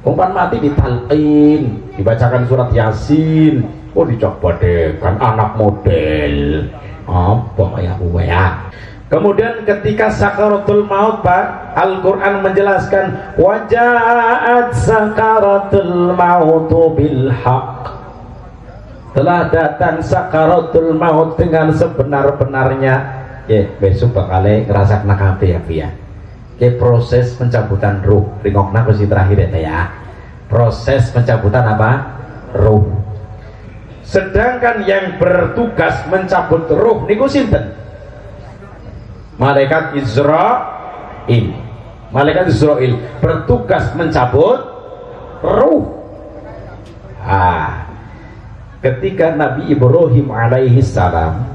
A: Umpan mati ditalqin, dibacakan surat Yasin. Oh, dijak badekan anak model. Apa ya gue ya. Kemudian ketika sakaratul maut, Pak, Al-Quran menjelaskan wajaat sakaratul maut bil haq. Telah datang sakaratul maut dengan sebenar-benarnya. Ya, besok bakal ngerasa kena kabeh ya. Ya, proses pencabutan ruh. Ringokna kursi terakhir ya. Proses pencabutan apa? Ruh. Sedangkan yang bertugas mencabut ruh niku sinten? Malaikat Israil. Malaikat Israil bertugas mencabut ruh. Ketika Nabi Ibrahim alaihi salam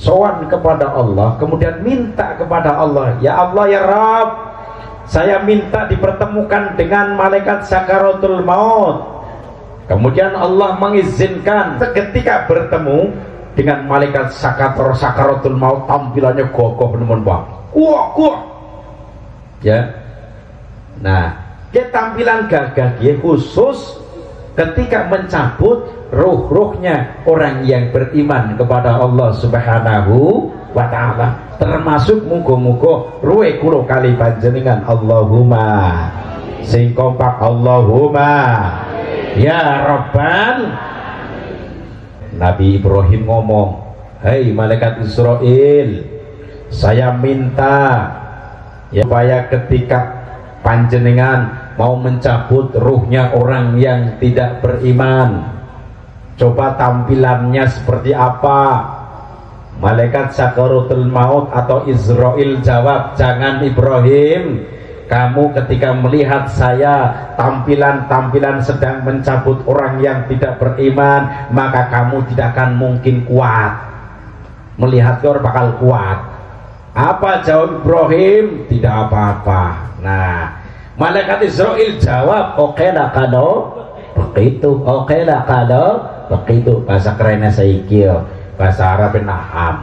A: sowan kepada Allah, kemudian minta kepada Allah, ya Allah ya Rabb, saya minta dipertemukan dengan malaikat sakaratul maut. Kemudian Allah mengizinkan ketika bertemu dengan malaikat sakaratul maut, tampilannya kokoh bener-bener Pak. Kuat. Ya. Nah, tampilan gagah dia khusus ketika mencabut ruh-ruhnya orang yang beriman kepada Allah Subhanahu wa ta'ala, termasuk muga-muga ruhe kula kali panjenengan. Allahumma sing kompak Allahumma ya Rabban. Nabi Ibrahim ngomong, hei malaikat Israil, saya minta ya, supaya ketika panjenengan mau mencabut ruhnya orang yang tidak beriman, coba tampilannya seperti apa? Malaikat sakaratul maut atau Israil jawab, jangan Ibrahim, kamu ketika melihat saya tampilan-tampilan sedang mencabut orang yang tidak beriman, maka kamu tidak akan mungkin kuat. Melihat orang bakal kuat. Apa jawab Ibrahim? Tidak apa-apa. Nah, malaikat Israil jawab, oke lah kalau begitu, oke lah kalau begitu. Bahasa kerennya saikil, bahasa Arabnya na'am.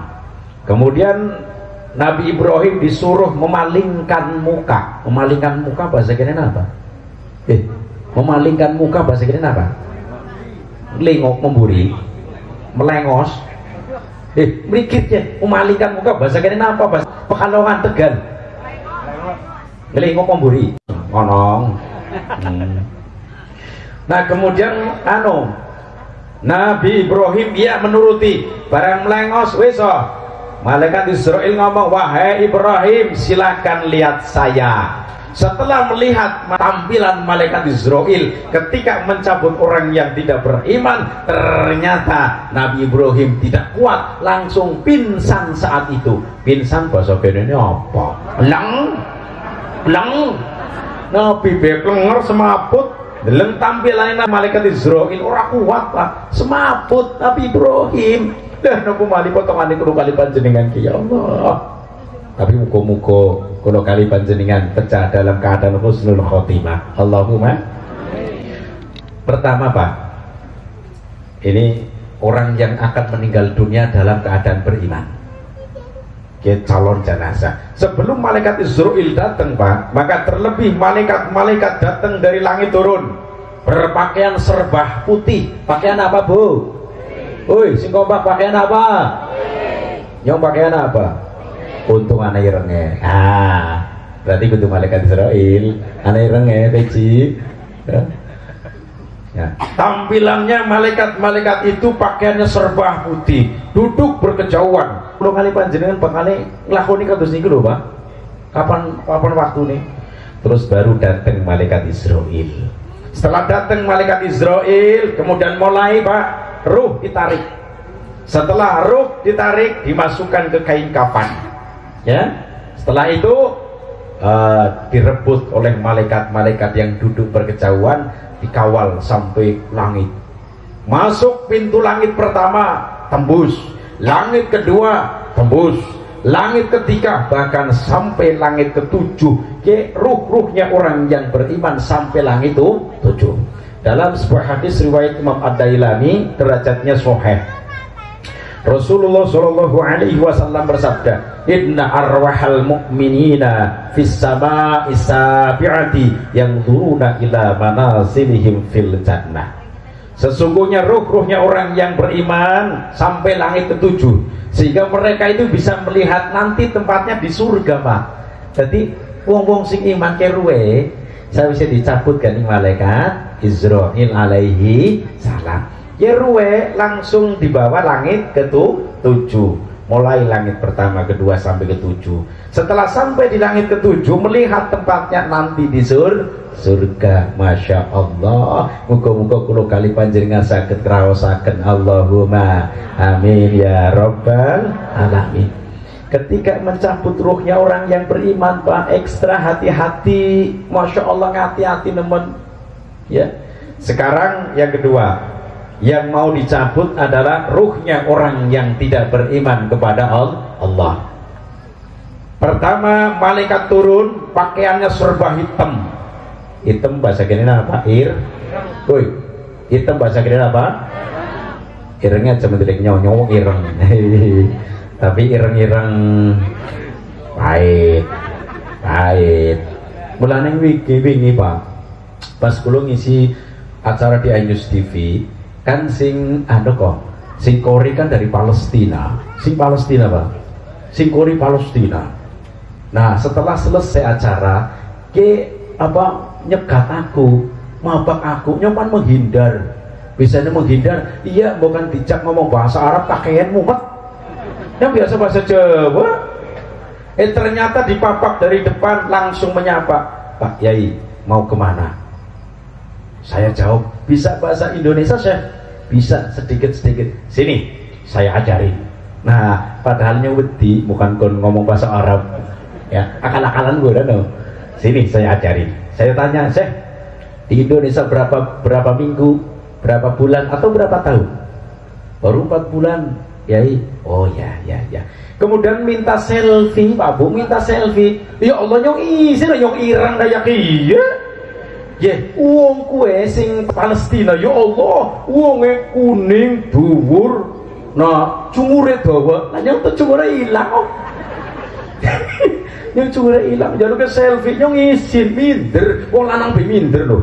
A: Kemudian Nabi Ibrahim disuruh memalingkan muka. Memalingkan muka bahasa kira apa? Memalingkan muka bahasa kira apa? Lingok, memburi, melengos. Berikutnya memalingkan muka bahasa kira apa? Bahasa Pekalongan Tegal. Lingok, memburi, onong. Nah kemudian Nabi Ibrahim ya menuruti, barang melengos weso. Malaikat Israil ngomong, wahai Ibrahim, silakan lihat saya. Setelah melihat tampilan malaikat Israil ketika mencabut orang yang tidak beriman, ternyata Nabi Ibrahim tidak kuat, langsung pingsan saat itu. Pingsan bahasa kene apa? Leng. Nabi beklenger semaput Deleng tampilan malaikat Israil ora kuat Pak, semaput Nabi Ibrahim. Dah nopo mali potongane kulo kali panjenengan ki ya Allah. Tapi muga-muga kulo kali panjenengan pecah dalam keadaan husnul khotimah. Allahumma. Pertama Pak, ini orang yang akan meninggal dunia dalam keadaan beriman. Calon jenazah. Sebelum malaikat Israil datang Pak, maka terlebih malaikat-malaikat datang dari langit turun berpakaian serba putih. Pakaian apa Bu? Woi, sing kompak pakaian apa? Nyong pakaian apa? Untung anak irenge. Berarti kudu malaikat Israil. Anak irenge Teji. Ya. Tampilannya malaikat-malaikat itu pakaiannya serba putih, duduk berkejauhan. Kalau kali panjenengan bakal nglakoni kados niku lho, Pak. Kapan waktu nih? Terus baru datang malaikat Israil. Setelah datang malaikat Israil, kemudian mulai Pak, ruh ditarik. Setelah ruh ditarik, dimasukkan ke kain kafan. Ya. Setelah itu direbut oleh malaikat-malaikat yang duduk berkejauhan, dikawal sampai langit. Masuk pintu langit pertama, tembus. Langit kedua, tembus. Langit ketiga, bahkan sampai langit ketujuh. Ruh-ruhnya orang yang beriman sampai langit itu 7. Dalam sebuah hadis riwayat Imam Ad-Dailami, derajatnya sahih. Rasulullah Shallallahu Alaihi Wasallam bersabda, Inna arwahal mu'minina fis sama'i sabi'ati yang turuna ila manazilihim fil jannah. Sesungguhnya ruh-ruhnya orang yang beriman sampai langit ketujuh, sehingga mereka itu bisa melihat nanti tempatnya di surga Pak. Jadi wong-wong sing iman keruwe saya bisa dicabut kan malaikat Israil alaihi salam. Yeruwe langsung dibawa langit ke-7. Mulai langit pertama, kedua sampai ke-7. Setelah sampai di langit ke-7, melihat tempatnya nanti di surga. Masya Allah. Muga-muga kulo kali panjenengan saged kraosaken. Allahumma amin ya rabbal alamin. Ketika mencabut ruhnya orang yang beriman Pak, ekstra hati-hati. Masya Allah, hati-hati nemen. Ya. Sekarang yang kedua, yang mau dicabut adalah ruhnya orang yang tidak beriman kepada Allah. Pertama, malaikat turun, pakaiannya serba hitam. Hitam bahasa kira apa? Woi, hitam bahasa kira apa? Irengnya cuma tidak nyong ireng. Tapi ireng-ireng pahit. Mulane wingi Pak, pas kulo ngisi acara di iNews TV, kan sing Kori kan dari Palestina. Sing Palestina Pak, sing Kori Palestina. Nah setelah selesai acara nyegat aku, mabak aku, nyoman menghindar. Biasanya menghindar, iya bukan dijak ngomong bahasa Arab pakaian mumet yang biasa bahasa Jawa. Ternyata dipapak dari depan, langsung menyapa, Pak Yai mau kemana? Saya jawab, bisa bahasa Indonesia Syekh? Bisa sedikit-sedikit. Sini, saya ajarin. Nah, padahalnya wedi, bukan kon ngomong bahasa Arab. Ya, akal-akalan gue dah. Sini, saya ajarin. Saya tanya, Syekh, di Indonesia berapa minggu, berapa bulan, atau berapa tahun? Baru 4 bulan, Yai. Oh ya. Kemudian minta selfie, Pak Bu, minta selfie. Ya Allah, nyong isi, nyong irang kayak iya. Ya, uang kue sing Palestina, ya Allah, uangnya kuning, dhuwur, nah cungure dawa, nah yang tuh cungure hilang, yang cungure hilang, jangan ke selfie, yang isin minder, wong lanang be minder loh,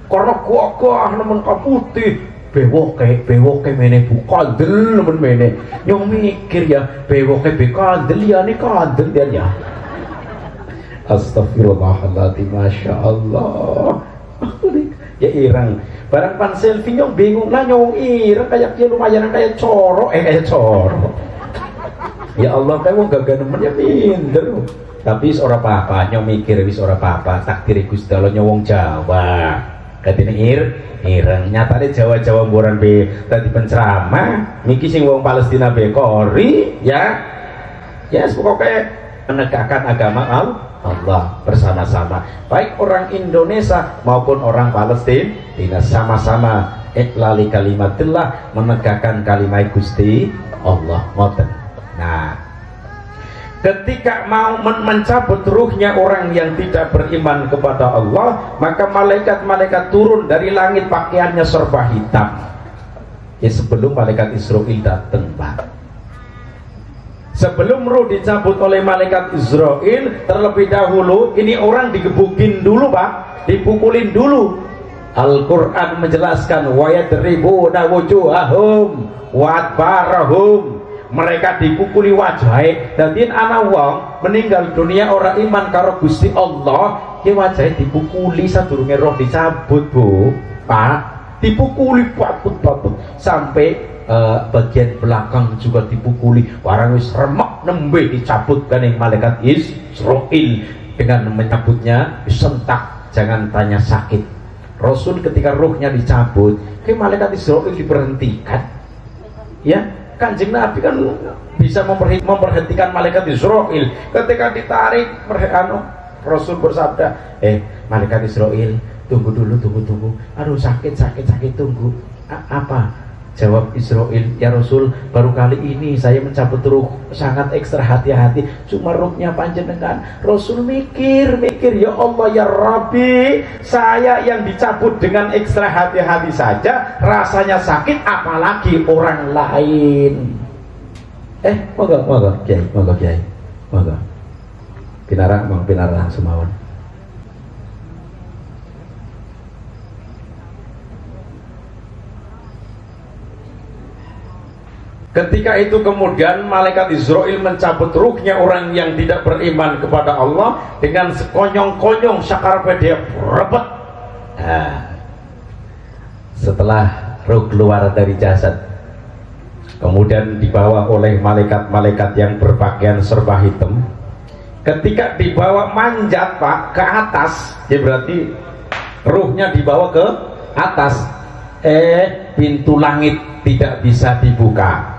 A: karena gua nemen putih, bewoke mene bu kandel nemen mene, yang mikir ya bewoke be kandel ya nih kandel dia ya. Astagfirullahaladzim, Masya Allah. Ya irang barang pan selfie nyong bingung lah, nyong irang kayak dia lumayan kayak coro ya Allah kayak wong gagah nemen ya minder. Tapi seorang apa nyong mikir wis ora apa takdir Gusti Allah nyong Jawa katene ireng nyatane Jawa mboran be tadi penceramah niki sing wong Palestina be Kori ya pokoknya menegakkan agama Allah bersama-sama, baik orang Indonesia maupun orang Palestina, sama-sama iqlali kalimatillah, menegakkan kalimat Gusti Allah. Nah, ketika mau mencabut ruhnya orang yang tidak beriman kepada Allah, maka malaikat-malaikat turun dari langit, pakaiannya serba hitam. Ya, sebelum malaikat Israil datang, Pak. Sebelum ruh dicabut oleh malaikat Israil, terlebih dahulu ini orang digebukin dulu, Pak, dipukulin dulu. Al-Quran menjelaskan wa yadribuna wujuhahum wa adbarahum, mereka dipukuli wajahnya. Dadi ana wong meninggal dunia orang iman karo Gusti Allah, ki wajahnya dipukuli sadurunge roh dicabut, Bu, Pak, dipukuli patut-patut sampai bagian belakang juga dipukuli, barang wis remek nembe dicabut kaning malaikat Israil. Dengan mencabutnya disentak, jangan tanya sakit. Rasul ketika ruhnya dicabut, ke malaikat Israil diberhentikan. Ya, Kanjeng Nabi kan bisa memberhentikan malaikat Israil. Ketika ditarik, Rasul bersabda, malaikat Israil, tunggu dulu, tunggu. Aduh, sakit, tunggu. Apa? Jawab Israil, ya Rasul, baru kali ini saya mencabut ruh, sangat ekstra hati-hati, cuma ruhnya panjenengan. Rasul mikir, ya Allah, ya Rabbi, saya yang dicabut dengan ekstra hati-hati saja rasanya sakit, apalagi orang lain. Moga Kiai, moga pinarang semawan. Ketika itu kemudian malaikat Israil mencabut ruhnya orang yang tidak beriman kepada Allah dengan sekonyong-konyong, sakarpe dia berebet. Nah, setelah ruh keluar dari jasad, kemudian dibawa oleh malaikat-malaikat yang berpakaian serba hitam. Ketika dibawa manjat, Pak, ke atas, ya berarti ruhnya dibawa ke atas. Pintu langit tidak bisa dibuka.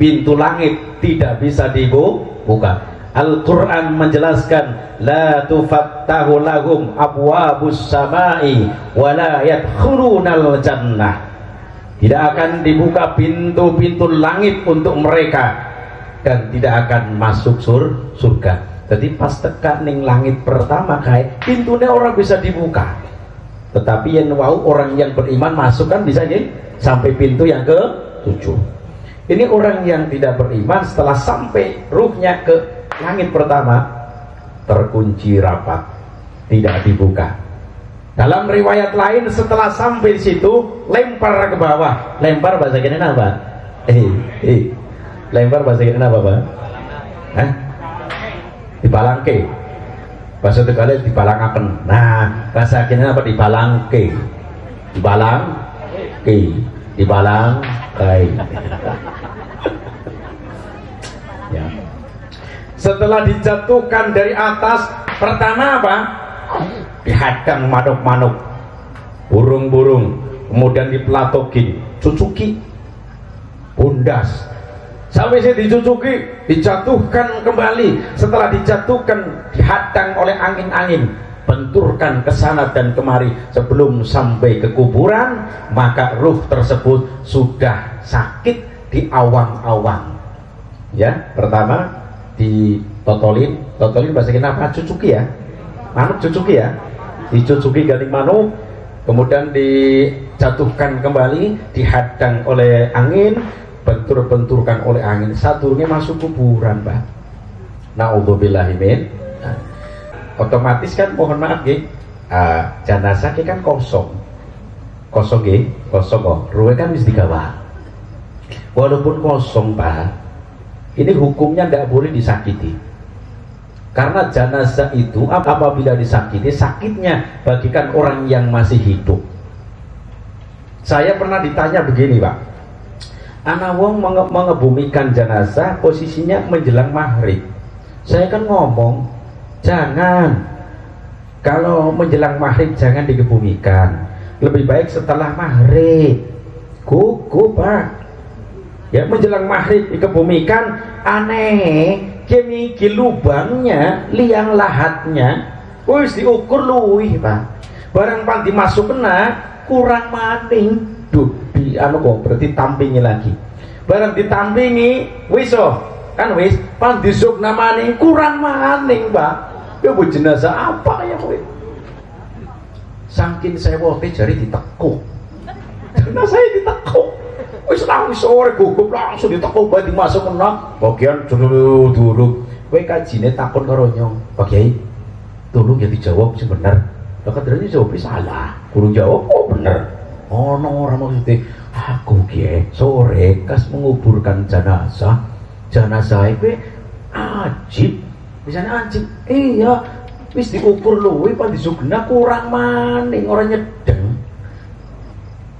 A: Pintu langit tidak bisa dibuka. Al-Quran menjelaskan, la tufattahu lahum abwabus samai wa la yadkhulunal jannah. Tidak akan dibuka pintu-pintu langit untuk mereka dan tidak akan masuk surga. Jadi pas tekan ning langit pertama kayak pintunya orang bisa dibuka, tetapi yang orang yang beriman masuk kan bisa nih sampai pintu yang ke-7. Ini orang yang tidak beriman setelah sampai ruhnya ke langit pertama terkunci rapat, tidak dibuka. Dalam riwayat lain setelah sampai di situ lempar ke bawah. Lempar bahasa kene apa? Lempar bahasa kene apa, Pak? Dibalangke. Bahasa Tegal dibalangaken. Nah, bahasa kene apa? Dibalangke. Dibalangkai. Ya. Setelah dijatuhkan dari atas, pertama apa? Dihadang manuk-manuk, burung-burung, kemudian dipelatokin, cucuki, bundas, sampai saya dicucuki, dijatuhkan kembali. Setelah dijatuhkan, dihadang oleh angin-angin, benturkan ke sana dan kemari sebelum sampai ke kuburan, maka ruh tersebut sudah sakit di awang-awang. Ya, pertama ditotolin bahasa kenapa? Cucuki ya, manuk cucuki ya, dicucuki garing manuk, kemudian dijatuhkan kembali, dihadang oleh angin, bentur-benturkan oleh angin, satunya masuk kuburan, Pak. Na'udzubillahimin. Otomatis kan mohon maaf nggih, jenazah kan kosong nggih, kosong kok. Ruhe kan wis digawa. Walaupun kosong, Pak, ini hukumnya tidak boleh disakiti. Karena jenazah itu apabila disakiti, sakitnya bagikan orang yang masih hidup. Saya pernah ditanya begini, Pak. Ana wong mengebumikan jenazah posisinya menjelang maghrib. Saya kan ngomong, jangan, kalau menjelang maghrib jangan dikebumikan, lebih baik setelah maghrib. Kuku, Pak. Ya, menjelang maghrib dikebumikan, aneh, Kemiki lubangnya, liang lahatnya wis diukur luwih, Pak. Barang pan dimasuk kena kurang maning, di anu kok berarti tampingi lagi. Barang ditampingi wis kan wis pan disukna maning kurang maning, Pak. Ya bu jenazah apa ya kowe? Saking sewote jari ditekuk. Jenazah ditekuk. Wis sore gugup langsung ditekuk bae dimasuk kena bagian dulu kowe kajine takon karo nyong Pak Kiai tolong ya dijawab sing bener lah kadrane jawab salah kurang jawab bener ono ora maksudnya aku Kiai sore kas menguburkan jenazah kowe ajib misalnya ajib iya wis diukur luwih pan disugena kurang maning ora nyedeng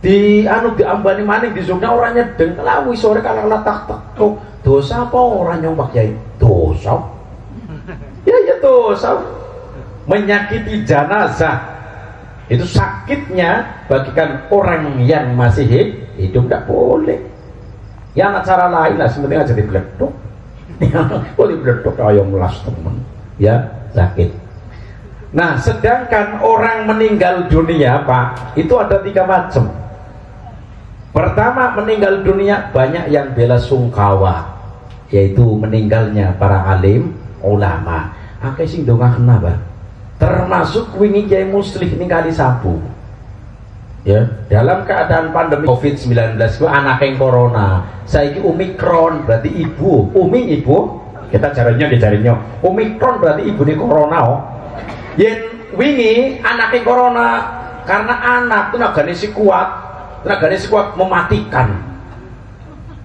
A: di anu diambani maning disugena ora nyedeng lawi sore kalau latak tekuk dosa apa orang nyong Pak Kiai dosa ya dosa menyakiti jenazah itu sakitnya bagikan orang yang masih hidup tidak boleh ya cara lain lah sebenarnya aja dibeleduk boleh dibeleduk ayo melas temen ya sakit. Nah sedangkan orang meninggal dunia Pak itu ada 3 macam. Pertama meninggal dunia banyak yang bela sungkawa yaitu meninggalnya para alim ulama akeh sing ndongakna Pak termasuk wingi Kiai Muslih ningali sabu ya dalam keadaan pandemi COVID-19 ku anake corona saiki Omikron berarti ibu kita caranya Omikron berarti ibu di corona yen wingi anake corona karena anak itu nagane si kuat mematikan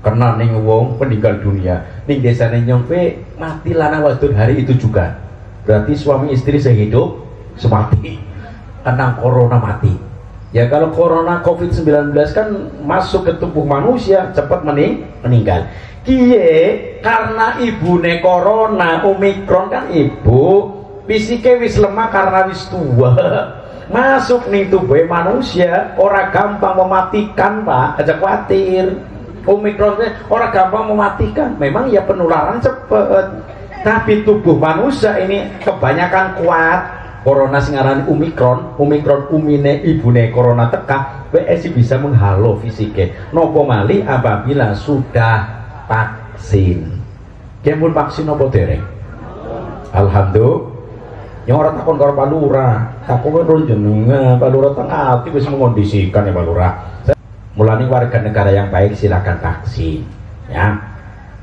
A: karena ning wong meninggal dunia ning desane nyompe mati lanang wadon hari itu juga berarti suami istri sehidup semati karena corona mati ya kalau corona COVID-19 kan masuk ke tubuh manusia cepat meninggal kiye karena ibune corona Omikron kan ibu fisike wis lemah karena wis tua masuk nih tubuh manusia orang gampang mematikan Pak aja khawatir Omikron orang gampang mematikan memang ya penularan cepet tapi tubuh manusia ini kebanyakan kuat corona singaran Omikron umine ibune corona teka BSI bisa menghalau fisiknya nopo mali apabila sudah vaksin kemun vaksin nopo dereng alhamdulillah yang orang takon karo Pak Lurah takon karo jenengan Pak Lurah tengah ati wis mengondisikan ya Pak Lurah mulai warga negara yang baik silakan vaksin ya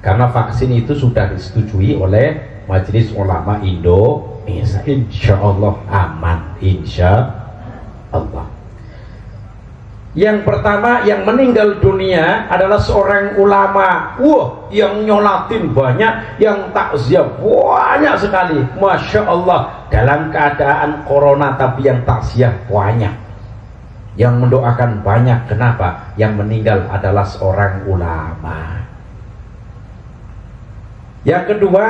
A: karena vaksin itu sudah disetujui oleh Majelis Ulama Indonesia insya Allah aman insya Allah. Yang pertama yang meninggal dunia adalah seorang ulama yang nyolatin banyak yang takziah banyak sekali Masya Allah dalam keadaan corona tapi yang takziah banyak yang mendoakan banyak kenapa yang meninggal adalah seorang ulama. Yang kedua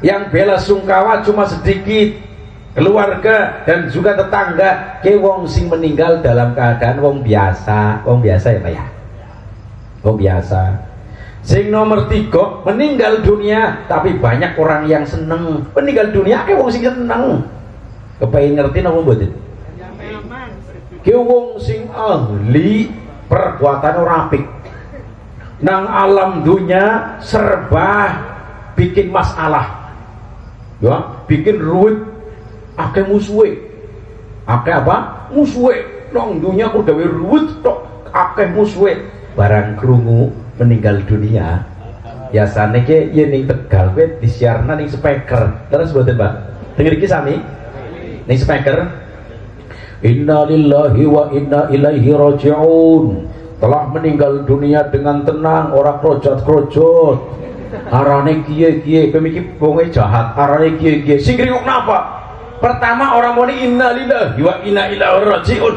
A: yang bela sungkawa cuma sedikit keluarga dan juga tetangga ke wong sing meninggal dalam keadaan wong biasa ya Pak ya wong biasa. Sing nomor 3 meninggal dunia tapi banyak orang yang seneng meninggal dunia ke wong sing seneng kepengin ngerti napa mboten ke wong sing ahli perbuatan ora apik nang alam dunia serba bikin masalah ya bikin ruwet akeh musuhe akeh apa musuhe nang dunia ku dhewe ruwet tok akeh musuhe barang krungu meninggal dunia biasane ke yen ning Tegal kuwi disiarna ning speaker terus mboten Pak denger iki sami ning speaker inna lillahi wa inna ilaihi raji'un telah meninggal dunia dengan tenang ora krojot-krojot arane kiye-kiye pemikir wonge jahat arane kiye-kiye sing ringuk napa pertama orang muni innalillahi wa inna ilaihi rajiun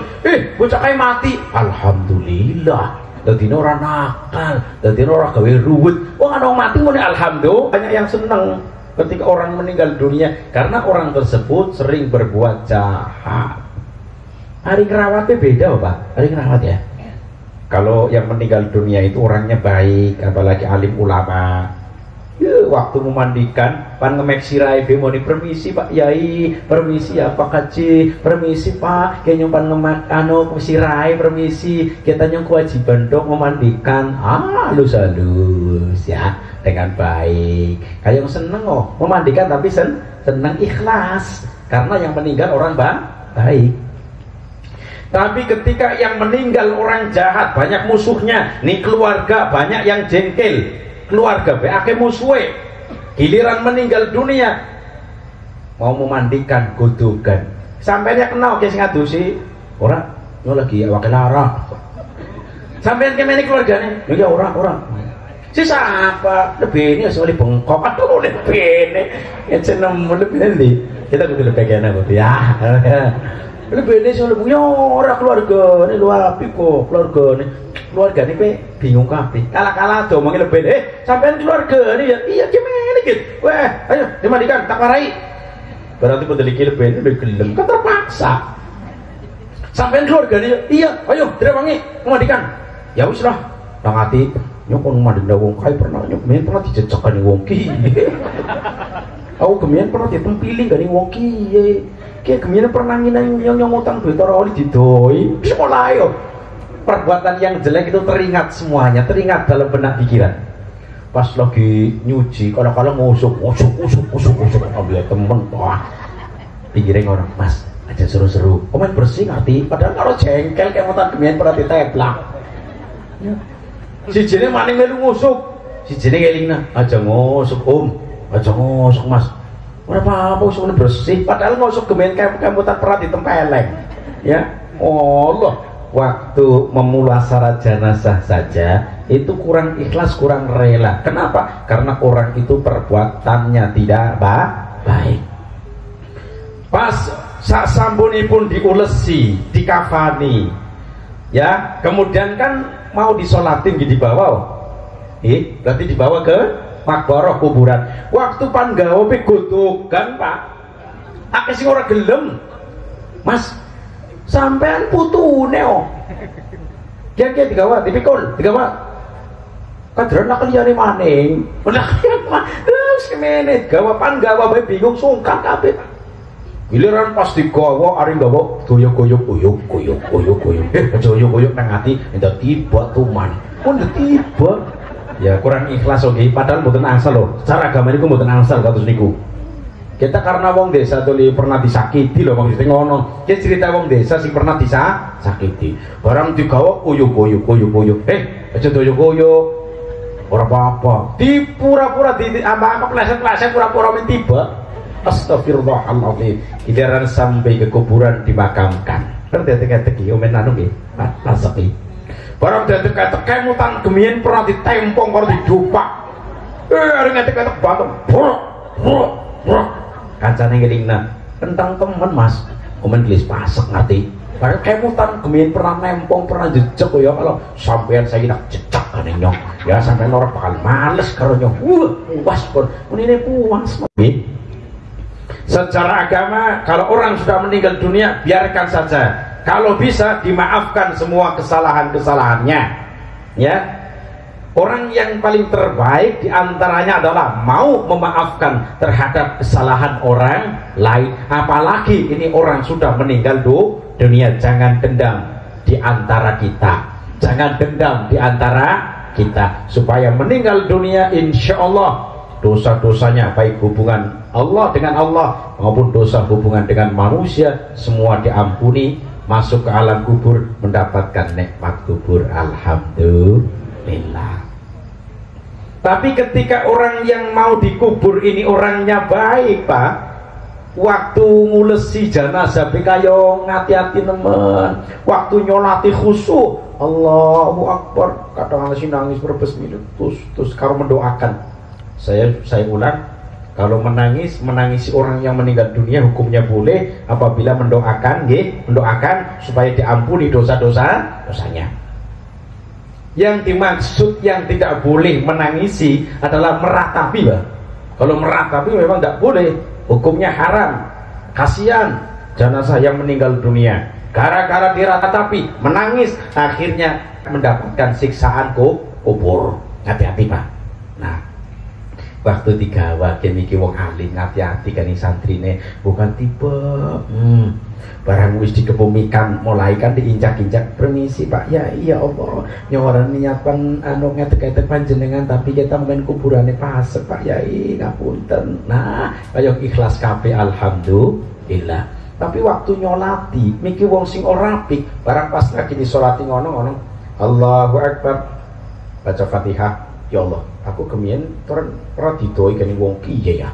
A: bocah kae mati alhamdulillah dadi ora nakal dadi ora gawe ruwet wong ana mati muni alhamdulillah banyak yang seneng ketika orang meninggal dunia karena orang tersebut sering berbuat jahat. Hari kerawatnya beda Pak hari kerawat ya kalau yang meninggal dunia itu orangnya baik apalagi alim ulama Waktu memandikan pan ngemek sirai bemoni permisi Pak Yai, permisi ya Pak Haji, permisi Pak kayaknya pan ngemek sirai, permisi kita yang kewajiban dong memandikan. Halus ya, dengan baik. Kayak seneng memandikan tapi seneng ikhlas karena yang meninggal orang baik. Tapi ketika yang meninggal orang jahat, banyak musuhnya, nih keluarga banyak yang jengkel, keluarga ake musuhe, giliran meninggal dunia mau memandikan godogan sampainya kenal ke sing ngadusi orang yo lagi wakil lara sampean kemene keluargane ya orang si siapa lebih ini soalnya bengkok aduh lebih ini jeneng lebih nanti kita kudu lebih kena ya lebih ini soalnya punya orang keluarga ini luar api kok keluarga ini pe bingung kabeh kala-kala do omongin lebih sampean keluarga ini ya iya gimana gitu weh ayo dimandikan tak warai berarti mendeliki lebih ini gelem kan terpaksa sampean keluarga ini iya ayo direwangi memandikan ya wis lah nang ati nyok kon mandikan wong kae pernah nyok men pernah dijejekkan wong ki aku kemien pernah ditempili gani wong ki kayak kemien pernah nyong utang duit orang didoi bisa mulai perbuatan yang jelek itu teringat semuanya, teringat dalam benak pikiran. Pas lagi nyuci, kadang-kadang ngusuk, ambil temen, wah, pikirin orang, mas, aja seru-seru, komen bersih ngerti, padahal kalau jengkel kayak mutan kemian pernah diteplak. Si jenis maning melu ngusuk, si jenis ngelingna, aja ngusuk aja ngusuk mas, apa usuk bersih, padahal ngusuk kemian kayak mutan pernah ditempeleng, ya, Allah. Waktu memulasara jenazah saja itu kurang ikhlas, kurang rela. Kenapa? Karena orang itu perbuatannya tidak baik. Pas sak sambunipun diulesi, dikafani, ya, kemudian kan mau disolatin di bawah, berarti dibawa ke makbarah kuburan. Waktu panggawa pegodogan Pak, akeh sing ora gelem, Mas. Sampean putune kian digawa dipikul digawa kadran nak liyane maning terus kemene gawa panggawa bae bingung sungkan kabeh giliran pas digawa ari gawa doyok-goyok aja oyok-oyok nang ati entuk tiba tuman pun tiba ya kurang ikhlas oke padahal mboten angsal lho cara agama niku mboten angsal kados niku. Kita karena wong desa tuh pernah disakiti loh bang Siti ngono. Kita cerita wong desa sih pernah disakiti. Barang digawa koyo. Aja koyo. Ora apa-apa. Di pura-pura di apa pleset-pleset pura-pura tiba. Astagfirullahaladzim. Giliran sampai ke kuburan dimakamkan. Terdetek-detek omen anu nggih. Paseki. Barang detek-detek mutan gemien pernah ditempong karo didupak. Ada ngetek-ngetek bantu. Kancane ngelingna tentang temen mas komen gelis pasek ngerti padahal kemutan gemien pernah nempong pernah jejak ya kalau sampean saya nak jejak kan nyong ya sampean orang bakal males karo nyong puas pun ini puas secara agama kalau orang sudah meninggal dunia biarkan saja kalau bisa dimaafkan semua kesalahan-kesalahannya ya. Orang yang paling terbaik diantaranya adalah mau memaafkan terhadap kesalahan orang lain. Apalagi ini orang sudah meninggal dunia. Jangan dendam di antara kita. Jangan dendam di antara kita. Supaya meninggal dunia insya Allah dosa-dosanya baik hubungan Allah dengan Allah maupun dosa hubungan dengan manusia semua diampuni. Masuk ke alam kubur mendapatkan nikmat kubur. Alhamdulillah. Tapi ketika orang yang mau dikubur ini orangnya baik Pak, waktu ngulesi jenazah kayo ngati-hati nemen, waktu nyolati khusyuk Allahu Akbar kadang masih nangis berbesmillah terus kalau mendoakan saya ulang kalau menangisi orang yang meninggal dunia hukumnya boleh apabila mendoakan supaya diampuni dosa-dosanya. Yang dimaksud yang tidak boleh menangisi adalah meratapi Pak. Kalau meratapi memang tidak boleh, hukumnya haram. Kasihan jenazah yang meninggal dunia gara-gara diratapi menangis akhirnya mendapatkan siksaan kubur. Hati-hati Pak. Nah waktu digawa kene iki wong alim hati-hati kan santrine bukan tipe barang wis dikebumikan mulai kan diinjak-injak permisi Pak ya iya Allah nyoran niatan anu ngetek-ngetek panjenengan tapi kita main kuburane pasek Pak Yai ngapunten nah kaya ikhlas kabeh alhamdulillah tapi waktu nyolati miki wong sing ora apik barang pas lagi disolati ngono Allahu Akbar baca Fatihah ya Allah aku kemien ora didoi kene wong kiye ya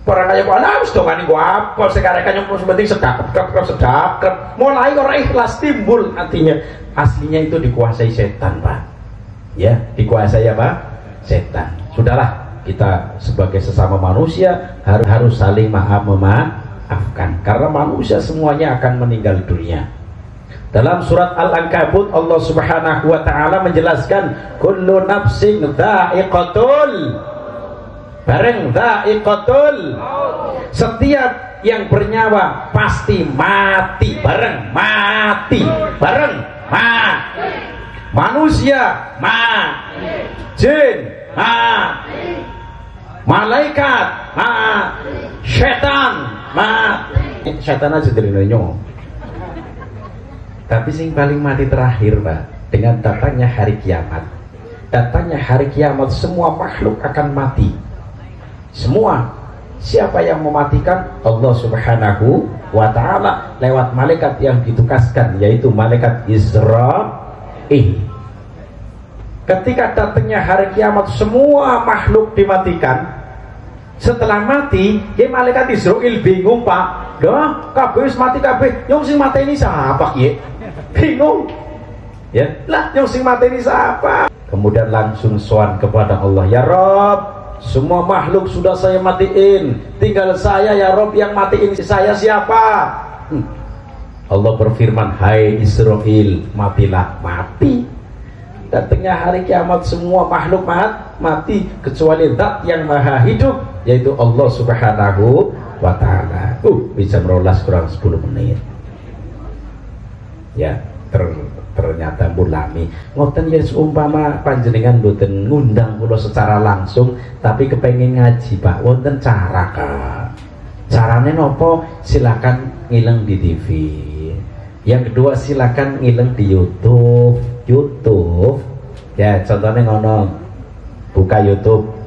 A: para kaya kok ana wis dongane gua apa sekarang kan yang penting sedekah mulai ora ikhlas timbul artinya aslinya itu dikuasai setan Pak ya dikuasai apa setan sudahlah kita sebagai sesama manusia harus saling memaafkan karena manusia semuanya akan meninggal dunia. Dalam surat Al-Ankabut Allah Subhanahu wa taala menjelaskan kullu nafsin dha'iqatul bareng dha'iqatul setiap yang bernyawa pasti mati bareng manusia jin malaikat setan setan aja dari nyong tapi sing paling mati terakhir Pak dengan datangnya hari kiamat semua makhluk akan mati semua siapa yang mematikan Allah Subhanahu wa ta'ala lewat malaikat yang ditugaskan yaitu malaikat Israil ketika datangnya hari kiamat semua makhluk dimatikan setelah mati ya malaikat Israil bingung Pak dah kabeh wis mati kabeh yang sing mateni siapa ya bingung ya lah yang sing mateni siapa kemudian langsung sowan kepada Allah ya Rob semua makhluk sudah saya matiin tinggal saya ya Rob yang matiin saya siapa Allah berfirman hai Israil matilah mati datangnya hari kiamat semua makhluk mati kecuali zat yang maha hidup yaitu Allah Subhanahu wa ta'ala bisa merolas kurang 10 menit ya ternyata mulami ngoten ya seumpama panjenengan mboten ngundang kula secara langsung tapi kepengen ngaji Pak wonten cara Kak carane nopo silakan ngileng di TV yang kedua silakan ngileng di YouTube ya contohnya ngono buka YouTube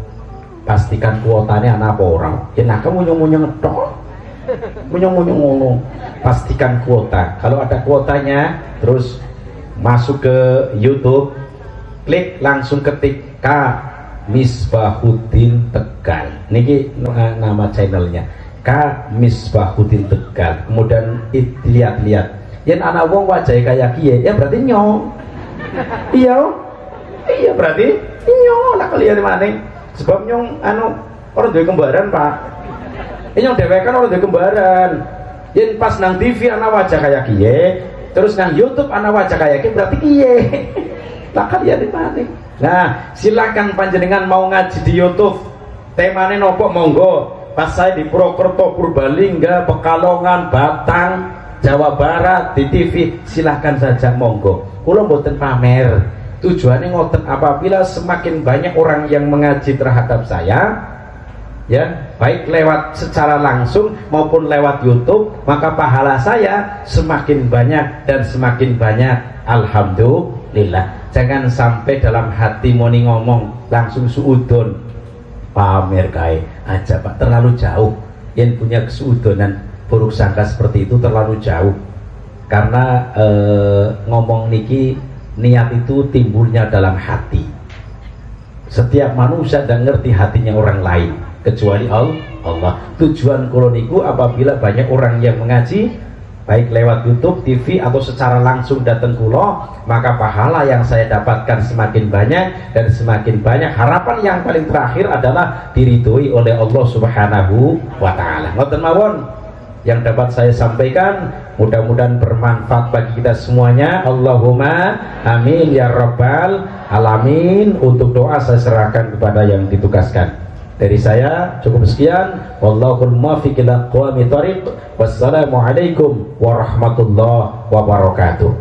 A: pastikan kuotanya anak apa orang ya nah kamu munyong-munyong tok munyong-munyong ngono pastikan kuota kalau ada kuotanya terus masuk ke YouTube klik langsung ketik K Misbahuddin Tegal niki nama channelnya K Misbahuddin Tegal kemudian lihat-lihat yen anak wong wajah kayak kiye ya berarti nyong iya berarti nyong lah kalian mana sebab nyong orang duwe kembaran Pak nyong dewekan orang duwe kembaran yen pas nang TV anak wajah kayak kiye terus nang YouTube anak wajah kayak kiye berarti kiye lah kalian di mana nah silakan panjenengan mau ngaji di YouTube temane nopo monggo pas saya di Purwokerto Purbalingga Pekalongan Batang Jawa Barat di TV silahkan saja monggo kula mboten pamer tujuannya ngoten apabila semakin banyak orang yang mengaji terhadap saya ya baik lewat secara langsung maupun lewat YouTube maka pahala saya semakin banyak dan semakin banyak alhamdulillah jangan sampai dalam hati moni ngomong langsung suudon pamer kae aja Pak terlalu jauh yang punya kesuudonan buruk sangka seperti itu terlalu jauh karena ngomong niki niat itu timbulnya dalam hati setiap manusia dan ngerti hatinya orang lain kecuali Allah tujuan koloniku apabila banyak orang yang mengaji baik lewat YouTube, TV atau secara langsung datang kulo maka pahala yang saya dapatkan semakin banyak dan semakin banyak harapan yang paling terakhir adalah diridhoi oleh Allah Subhanahu wa ta'ala ngoten mawon yang dapat saya sampaikan mudah-mudahan bermanfaat bagi kita semuanya Allahumma amin ya rabbal alamin untuk doa saya serahkan kepada yang ditugaskan dari saya cukup sekian wallahul muwaffiq ila aqwamit thoriq wassalamualaikum warahmatullahi wabarakatuh.